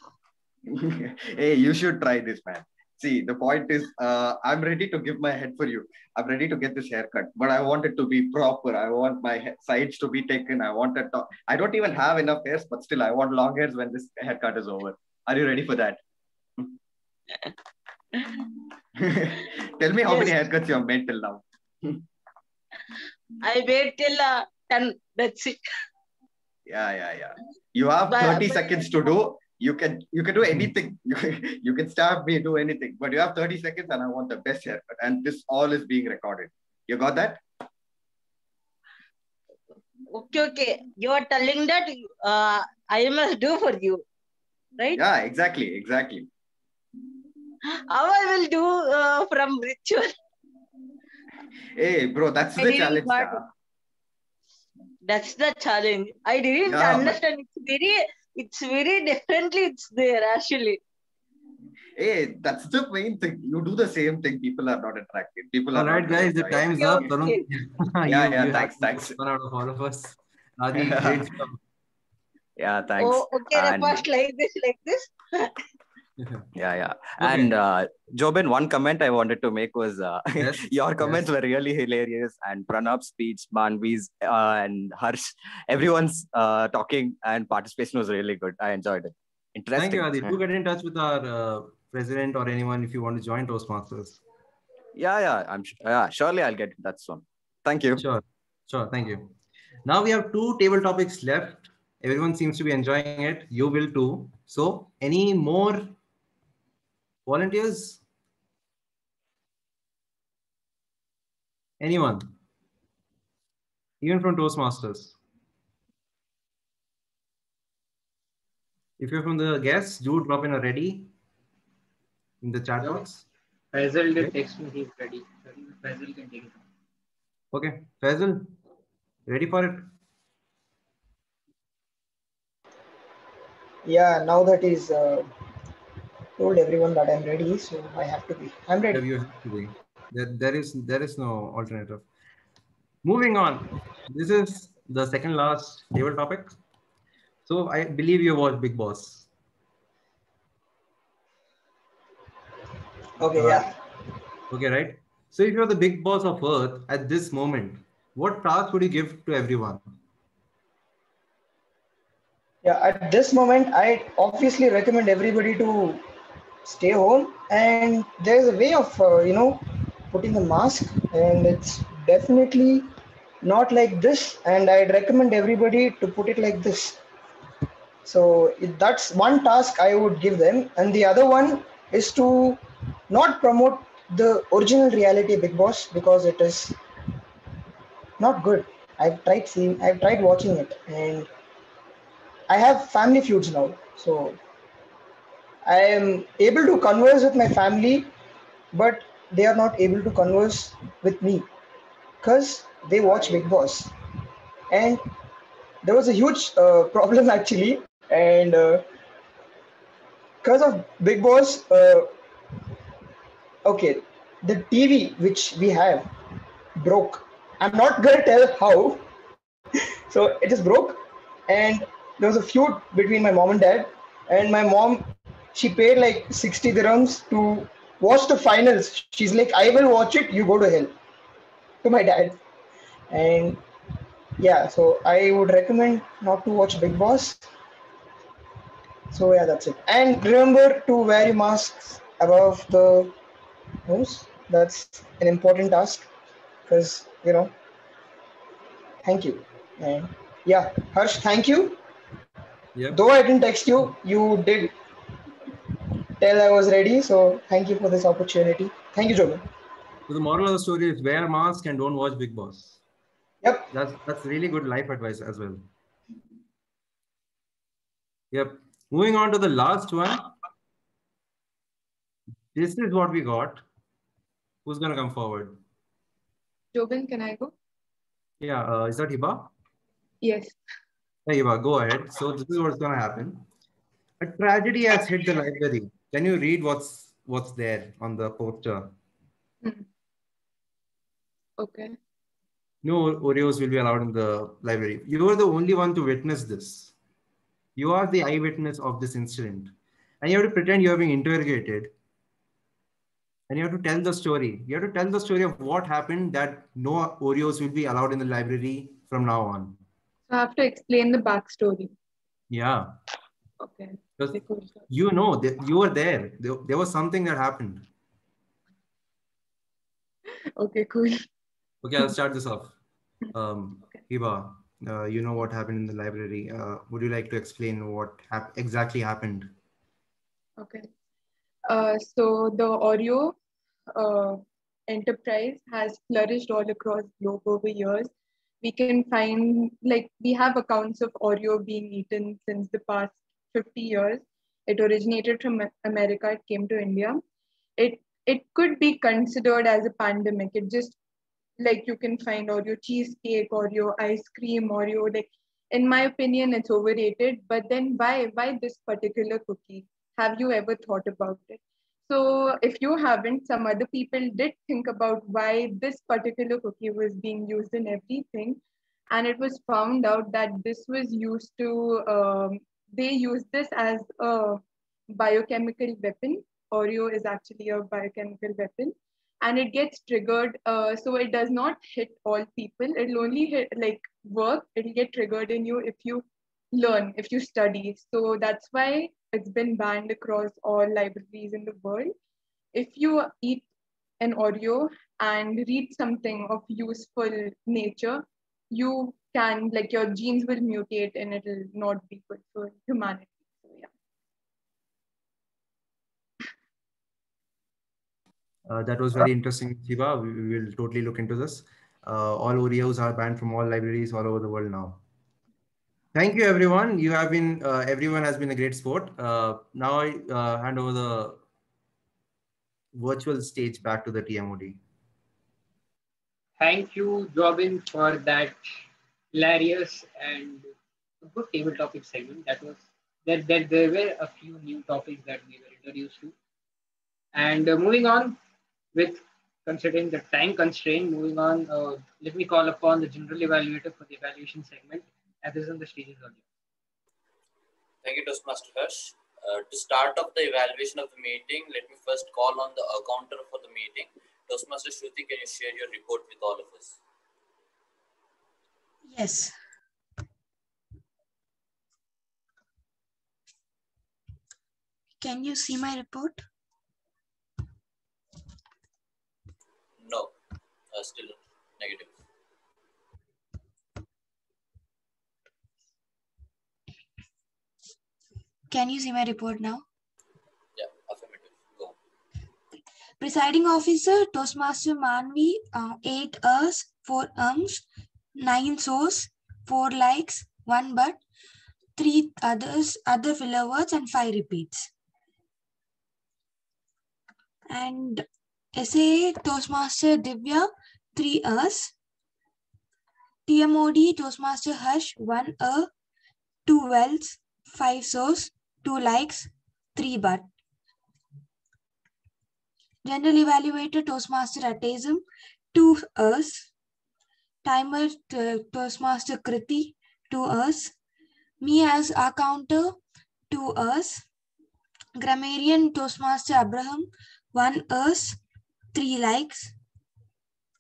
Hey, you should try this, man. See, the point is, I'm ready to give my head for you. I'm ready to get this haircut, but I want it to be proper. I want my sides to be taken. I don't even have enough hairs, but still, I want long hairs when this haircut is over. Are you ready for that? Tell me how many haircuts you have made till now. I wait till 10. That's it. Yeah. You have 30 seconds to do. You can do anything. You can stab me, do anything. But you have 30 seconds and I want the best haircut. And this all is being recorded. You got that? Okay. You are telling that I must do for you, right? Yeah, exactly. How I will do from ritual? Hey, bro, that's the challenge. That's the challenge. I didn't understand. It's very differently. It's there actually. Hey, that's the main thing. You do the same thing. People are not attracted. People are all right, guys. The time's up. Tarun, Thanks. One out of all of us. Adi, great stuff. Yeah, thanks. Oh, okay. First like this. Yeah. Okay. And Jobin, one comment I wanted to make was Yes, your comments were really hilarious, and Pranab's speech, Manvi's and Harsh, everyone's talking and participation was really good. I enjoyed it. Interesting. Thank you, Adi. Do get in touch with our president or anyone if you want to join Toastmasters. Yeah, surely I'll get in touch soon. Thank you. Sure. Thank you. Now we have 2 table topics left. Everyone seems to be enjoying it. You will too. So, any more volunteers? Anyone? Even from Toastmasters? If you're from the guests, do drop in a ready in the chat box. Faisal did text me, he's ready. Faisal can take it. Okay, Faisal, ready for it? Yeah, now that he's told everyone that I'm ready, so I have to be. I'm ready. Yeah, you have to be. There is no alternative. Moving on. This is the second last table topic. So I believe you watched Big Boss. Okay, yeah. Okay, right? So if you're the big boss of Earth at this moment, what task would you give to everyone? Yeah, at this moment, I obviously recommend everybody to stay home, and there's a way of putting a mask, and it's definitely not like this, and I'd recommend everybody to put it like this. So that's one task I would give them, and the other one is to not promote the original reality Big Boss because it is not good. I've tried watching it, and I have family feuds now, so I am able to converse with my family, but they are not able to converse with me because they watch Big Boss. And there was a huge problem actually, and because of Big Boss, okay, the TV which we have broke. I'm not gonna tell how. So it just broke, and there was a feud between my mom and dad. And my mom, she paid like 60 dirhams to watch the finals. She's like, I will watch it, you go to hell. To my dad. And yeah, so I would recommend not to watch Big Boss. So yeah, that's it. And remember to wear your masks above the nose. That's an important task because, thank you. And yeah, Harsh, thank you. Yep. Though I didn't text you, you did tell I was ready. So thank you for this opportunity. Thank you, Jobin. So the moral of the story is wear a mask and don't watch Big Boss. Yep. That's really good life advice as well. Yep. Moving on to the last one. This is what we got. Who's going to come forward? Jobin, can I go? Yeah. Is that Hiba? Yes. Hey, Hiba, go ahead. So this is what's going to happen. A tragedy has hit the library. Can you read what's there on the poster? Okay. no Oreos will be allowed in the library. You are the only one to witness this. You are the eyewitness of this incident. And you have to pretend you are being interrogated. And you have to tell the story. You have to tell the story of what happened, that no Oreos will be allowed in the library from now on. So I have to explain the backstory. Yeah. Okay. Because you know that you were there. There was something that happened. Okay, cool. Okay, I'll start this off. Hiba, you know what happened in the library. Would you like to explain what exactly happened? Okay. So the Oreo enterprise has flourished all across globe over years. We can find, like, we have accounts of Oreo being eaten since the past 50 years. It originated from America, it came to India. It could be considered as a pandemic. It just, like, you can find Oreo cheesecake, Oreo ice cream, Oreo, like, in my opinion, it's overrated. But then why this particular cookie? Have you ever thought about it? So if you haven't, some other people did think about why this particular cookie was being used in everything. And it was found out that this was used to, they used this as a biochemical weapon. Oreo is actually a biochemical weapon. And it gets triggered. So it does not hit all people. It'll only hit, like, work. It'll get triggered in you if you learn, if you study. So that's why it's been banned across all libraries in the world. If you eat an Oreo and read something of useful nature, you can, like, your genes will mutate and it'll not be good for humanity. So yeah. That was very interesting, Hiba. We will totally look into this. All Oreos are banned from all libraries all over the world now. Thank you, everyone. You have been, everyone has been a great sport. Now I hand over the virtual stage back to the TMOD. Thank you, Robin, for that hilarious and good table topic segment. That was there were a few new topics that we were introduced to. And moving on, with considering the time constraint, moving on, let me call upon the general evaluator for the evaluation segment, as is on the stages earlier. Thank you, Toastmaster Harsh. To start off the evaluation of the meeting, let me first call on the accounter for the meeting. Toastmaster Shruti, can you share your report with all of us? Yes. Can you see my report? No, still negative. Can you see my report now? Yeah, affirmative. Go. Presiding officer, Toastmaster Manvi, 8 us, 4 9 so's, 4 likes, 1 but, 3 others, other filler words, and 5 repeats. And SA Toastmaster Divya, 3 us. TMOD Toastmaster Harsh, 1 2 wells, 5 so's, 2 likes, 3 but. General Evaluator Toastmaster Atheism, 2 us. Timer Toastmaster Kriti, 2 us. Me as accounter, 2 us. Grammarian Toastmaster Abraham, 1 us, 3 likes,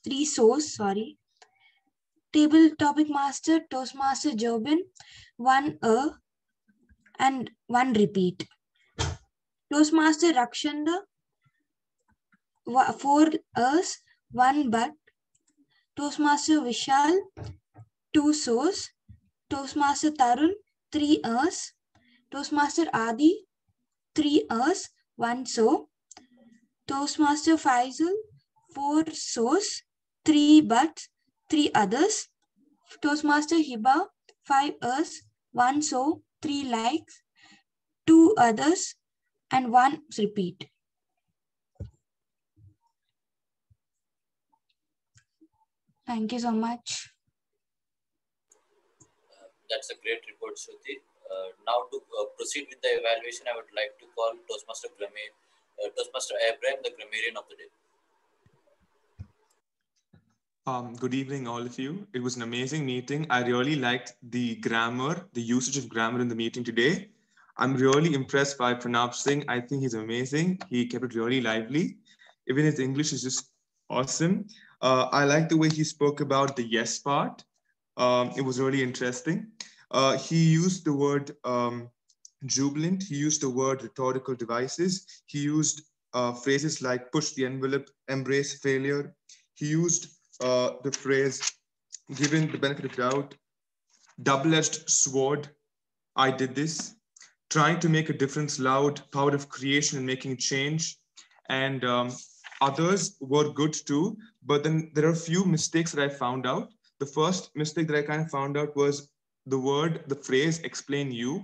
3 so's, sorry. Table Topic Master Toastmaster Jobin, 1 and 1 repeat. Toastmaster Rakshanda, 4 us, 1 but. Toastmaster Vishal, 2 so's. Toastmaster Tarun, 3 us. Toastmaster Adi, 3 us, 1 so. Toastmaster Faisal, 4 so's, 3 buts, 3 others. Toastmaster Hiba, 5 us, 1 so, 3 likes, 2 others, and 1 repeat. Thank you so much. That's a great report, Shruti. Now to proceed with the evaluation, I would like to call Toastmaster Abraham, the grammarian of the day. Good evening, all of you. It was an amazing meeting. I really liked the grammar, the usage of grammar in the meeting today. I'm really impressed by Pranab Singh. I think he's amazing. He kept it really lively. Even his English is just awesome. I like the way he spoke about the yes part. It was really interesting. He used the word jubilant. He used the word rhetorical devices. He used phrases like push the envelope, embrace failure. He used the phrase, given the benefit of doubt, double-edged sword, I did this, trying to make a difference loud, power of creation and making change. And others were good too, but then there are a few mistakes that I found out. The first mistake that I kind of found out was the phrase explain you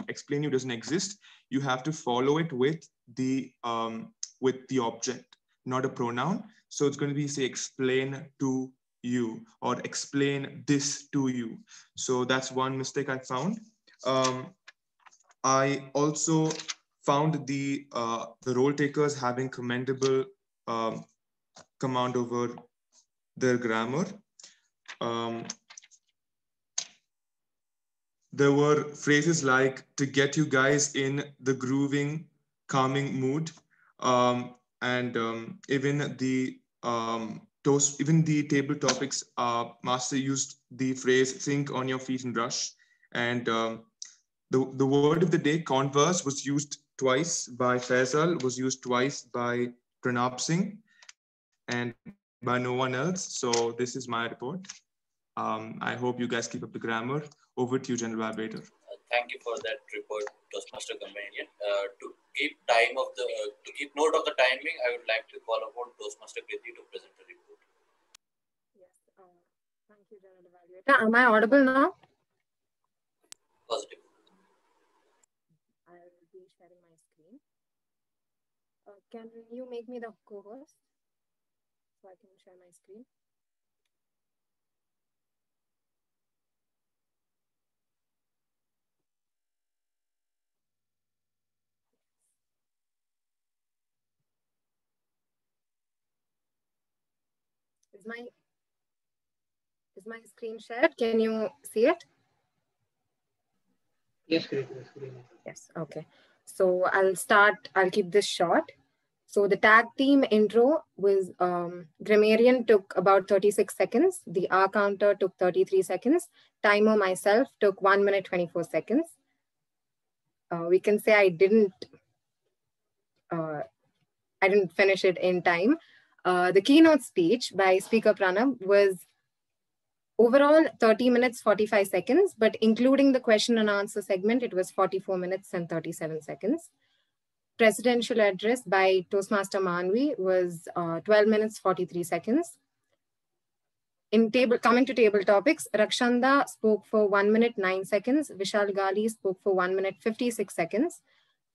doesn't exist. You have to follow it with the object, not a pronoun. So it's going to be say explain to you or explain this to you. So that's one mistake I found. I also found the role takers having commendable command over their grammar. There were phrases like to get you guys in the grooving, calming mood, and even the table topics. Master used the phrase "think on your feet and brush," and the word of the day, converse, was used twice by Faisal, was used twice by Pranab Singh, and by no one else. So this is my report. I hope you guys keep up the grammar. Over to you, General Vibrator. Thank you for that report, Toastmaster Companion. To keep note of the timing, I would like to call upon Toastmaster Kriti to present the report. Yes, thank you, General Evaluator. Am I audible now? Positive. I will be sharing my screen. Can you make me the co-host so I can share my screen? Is my screen shared? Can you see it? Yes, great. Yes, okay. So I'll keep this short. So the tag team intro was Grammarian took about 36 seconds. The R counter took 33 seconds. Timer myself took 1 minute, 24 seconds. We can say I didn't finish it in time. The keynote speech by Speaker Pranab was overall 30 minutes, 45 seconds, but including the question and answer segment, it was 44 minutes and 37 seconds. Presidential address by Toastmaster Manvi was 12 minutes, 43 seconds. Coming to table topics, Rakshanda spoke for 1 minute, 9 seconds. Vishal Gali spoke for 1 minute, 56 seconds.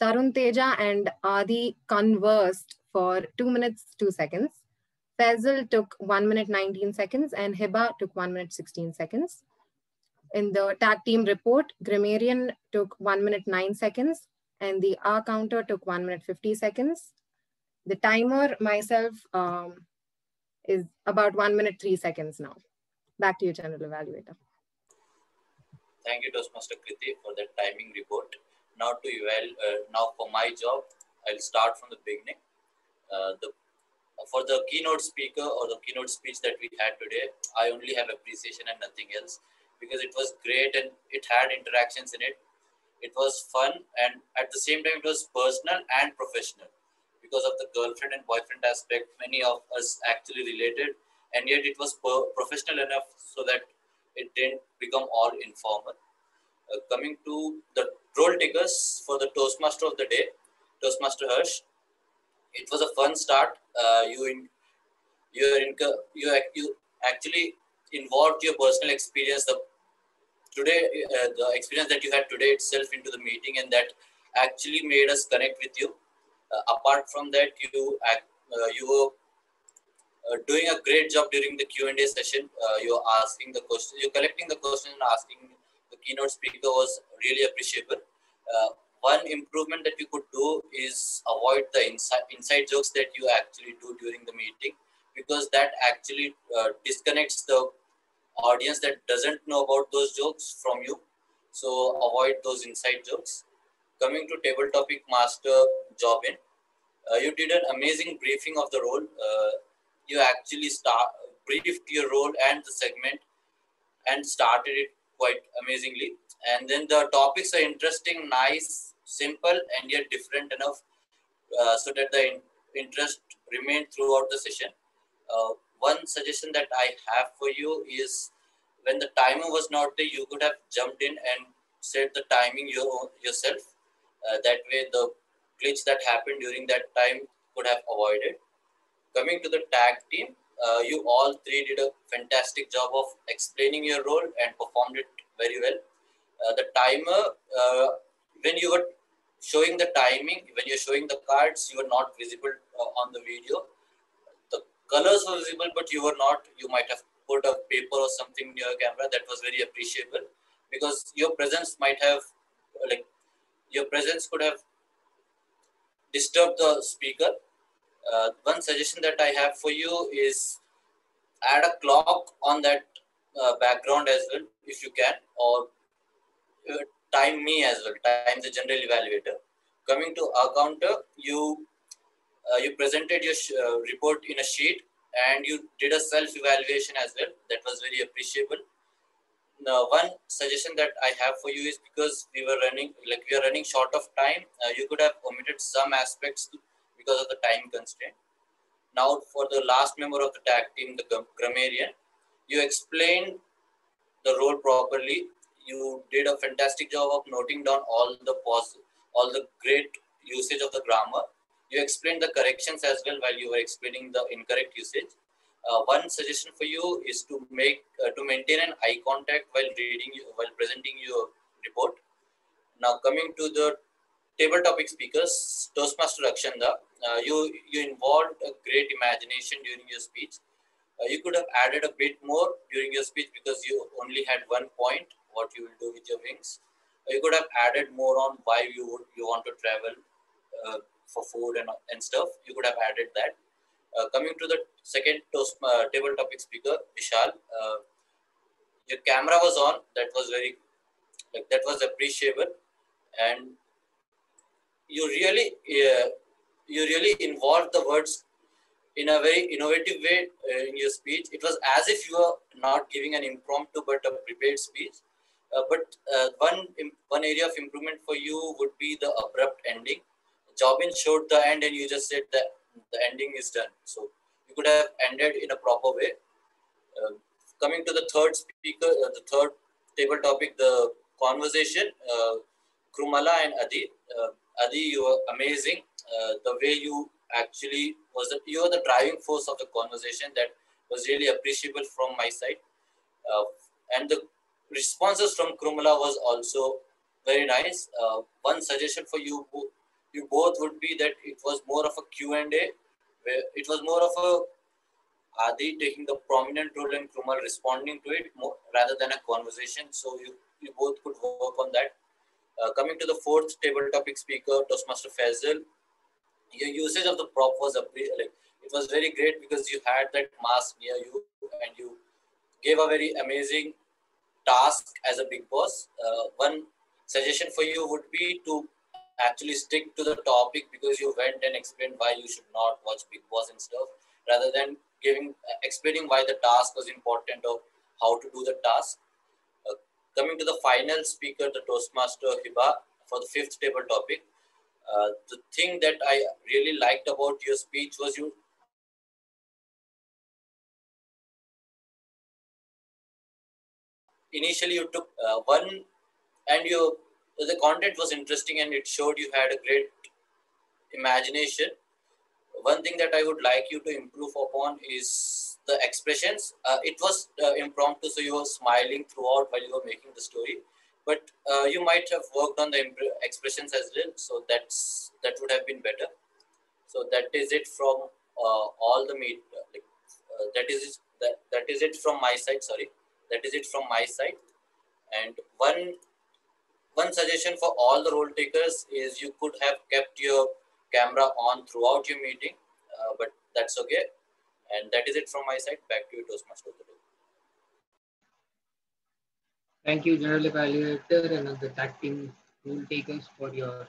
Tarun Teja and Adi conversed for 2 minutes, 2 seconds. Faisal took 1 minute, 19 seconds, and Hiba took 1 minute, 16 seconds. In the tag team report, Grammarian took 1 minute, 9 seconds, and the R counter took 1 minute, 50 seconds. The timer myself is about 1 minute, 3 seconds now. Back to you, General Evaluator. Thank you, Toastmaster Kriti, for that timing report. Now for my job, I'll start from the beginning. For the keynote speaker or the keynote speech that we had today, I only have appreciation and nothing else, because it was great and it had interactions in it. It was fun, and at the same time it was personal and professional. Because of the girlfriend and boyfriend aspect, many of us actually related, and yet it was professional enough so that it didn't become all informal. Coming to the role takers for the Toastmaster of the day, Toastmaster Harsh, it was a fun start. You actually involved your personal experience, the experience that you had today itself into the meeting, and that actually made us connect with you. Apart from that, you were doing a great job during the Q&A session. You're asking the question, you're collecting the question and asking the keynote speaker was really appreciable. One improvement that you could do is avoid the inside jokes that you actually do during the meeting, because that actually disconnects the audience that doesn't know about those jokes from you. So avoid those inside jokes. Coming to table topic master Jobin, you did an amazing briefing of the role. You actually briefed your role and the segment and started it quite amazingly. And then the topics are interesting, nice, simple, and yet different enough so that the interest remained throughout the session. One suggestion that I have for you is when the timer was not there, you could have jumped in and set the timing yourself. That way, the glitch that happened during that time could have avoided. Coming to the tag team, you all three did a fantastic job of explaining your role and performed it very well. The timer, when you were showing the timing, when you're showing the cards, you were not visible on the video. The colors were visible, but you were not. You might have put a paper or something near your camera. That was very appreciable because your presence might have, your presence could have disturbed the speaker. One suggestion that I have for you is add a clock on that background as well, if you can, or time me as well, time the general evaluator. Coming to our counter, you presented your report in a sheet and you did a self-evaluation as well. That was very appreciable. Now, one suggestion that I have for you is because we are running short of time, you could have omitted some aspects because of the time constraint. Now, for the last member of the tag team, the grammarian, you explained the role properly. You did a fantastic job of noting down all the great usage of the grammar. You explained the corrections as well while you were explaining the incorrect usage. One suggestion for you is to maintain an eye contact while presenting your report. Now, coming to the table topic speakers, Toastmaster Akshanda, you involved a great imagination during your speech. You could have added a bit more during your speech because you only had 1 point, what you will do with your wings. You could have added more on why you want to travel for food and stuff. You could have added that. Coming to the second table topic speaker, Vishal, your camera was on. That was that was appreciable, and you really involved the words in a very innovative way in your speech. It was as if you were not giving an impromptu but a prepared speech. One area of improvement for you would be the abrupt ending. Jobin showed the end and you just said that the ending is done. So you could have ended in a proper way. Coming to the third speaker, the third table topic, the conversation, Krumala and Adi. Adi, you were amazing. The way you actually you were the driving force of the conversation. That was really appreciable from my side. And the responses from Krumala was also very nice. One suggestion for you both would be that it was more of a Q&A, where it was more of a Adi taking the prominent role and Krumal responding to it more, rather than a conversation. So you both could work on that. Coming to the fourth table topic speaker, Toastmaster Faisal, your usage of the prop was it was very great because you had that mask near you and you gave a very amazing task as a big boss. One suggestion for you would be to actually stick to the topic because you went and explained why you should not watch Big Boss and stuff, rather than explaining why the task was important or how to do the task. Coming to the final speaker, the Toastmaster Hiba, for the fifth table topic, the thing that I really liked about your speech was you initially you took one and the content was interesting and it showed you had a great imagination. One thing that I would like you to improve upon is the expressions. It was impromptu, so you were smiling throughout while you were making the story, but you might have worked on the expressions as well, so that would have been better. So that is it from all the that is it from my side. Sorry, that is it from my side. And one suggestion for all the role takers is you could have kept your camera on throughout your meeting, but that's okay. And that is it from my side. Back to you, Toastmaster of the day. Thank you, General Evaluator and the tag team rule takers for your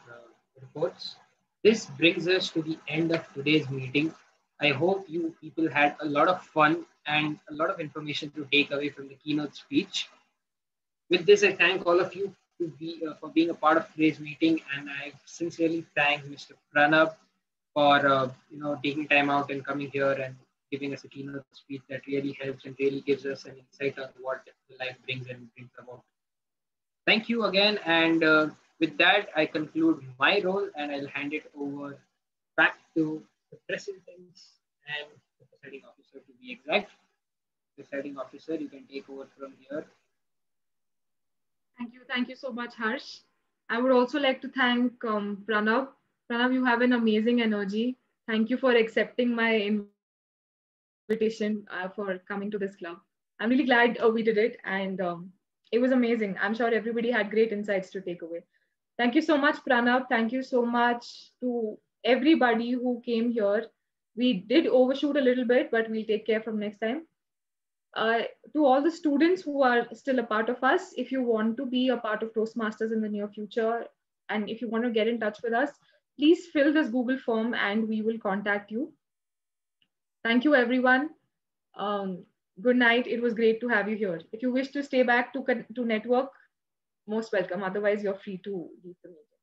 reports. This brings us to the end of today's meeting. I hope you people had a lot of fun and a lot of information to take away from the keynote speech. With this, I thank all of you for being a part of today's meeting, and I sincerely thank Mr. Pranab for taking time out and coming here and giving us a keynote speech that really helps and really gives us an insight on what the life brings about. Thank you again, and with that, I conclude my role, and I'll hand it over back to the presidents and the presiding officer to be exact. Presiding officer, you can take over from here. Thank you so much, Harsh. I would also like to thank Pranav. Pranav, you have an amazing energy. Thank you for accepting my invitation for coming to this club. I'm really glad we did it, and it was amazing. I'm sure everybody had great insights to take away. Thank you so much, Pranav. Thank you so much to everybody who came here. We did overshoot a little bit, but we'll take care from next time. To all the students who are still a part of us, if you want to be a part of Toastmasters in the near future, and if you want to get in touch with us, please fill this Google form and we will contact you. Thank you, everyone. Good night. It was great to have you here. If you wish to stay back to network, most welcome. Otherwise, you're free to leave the meeting.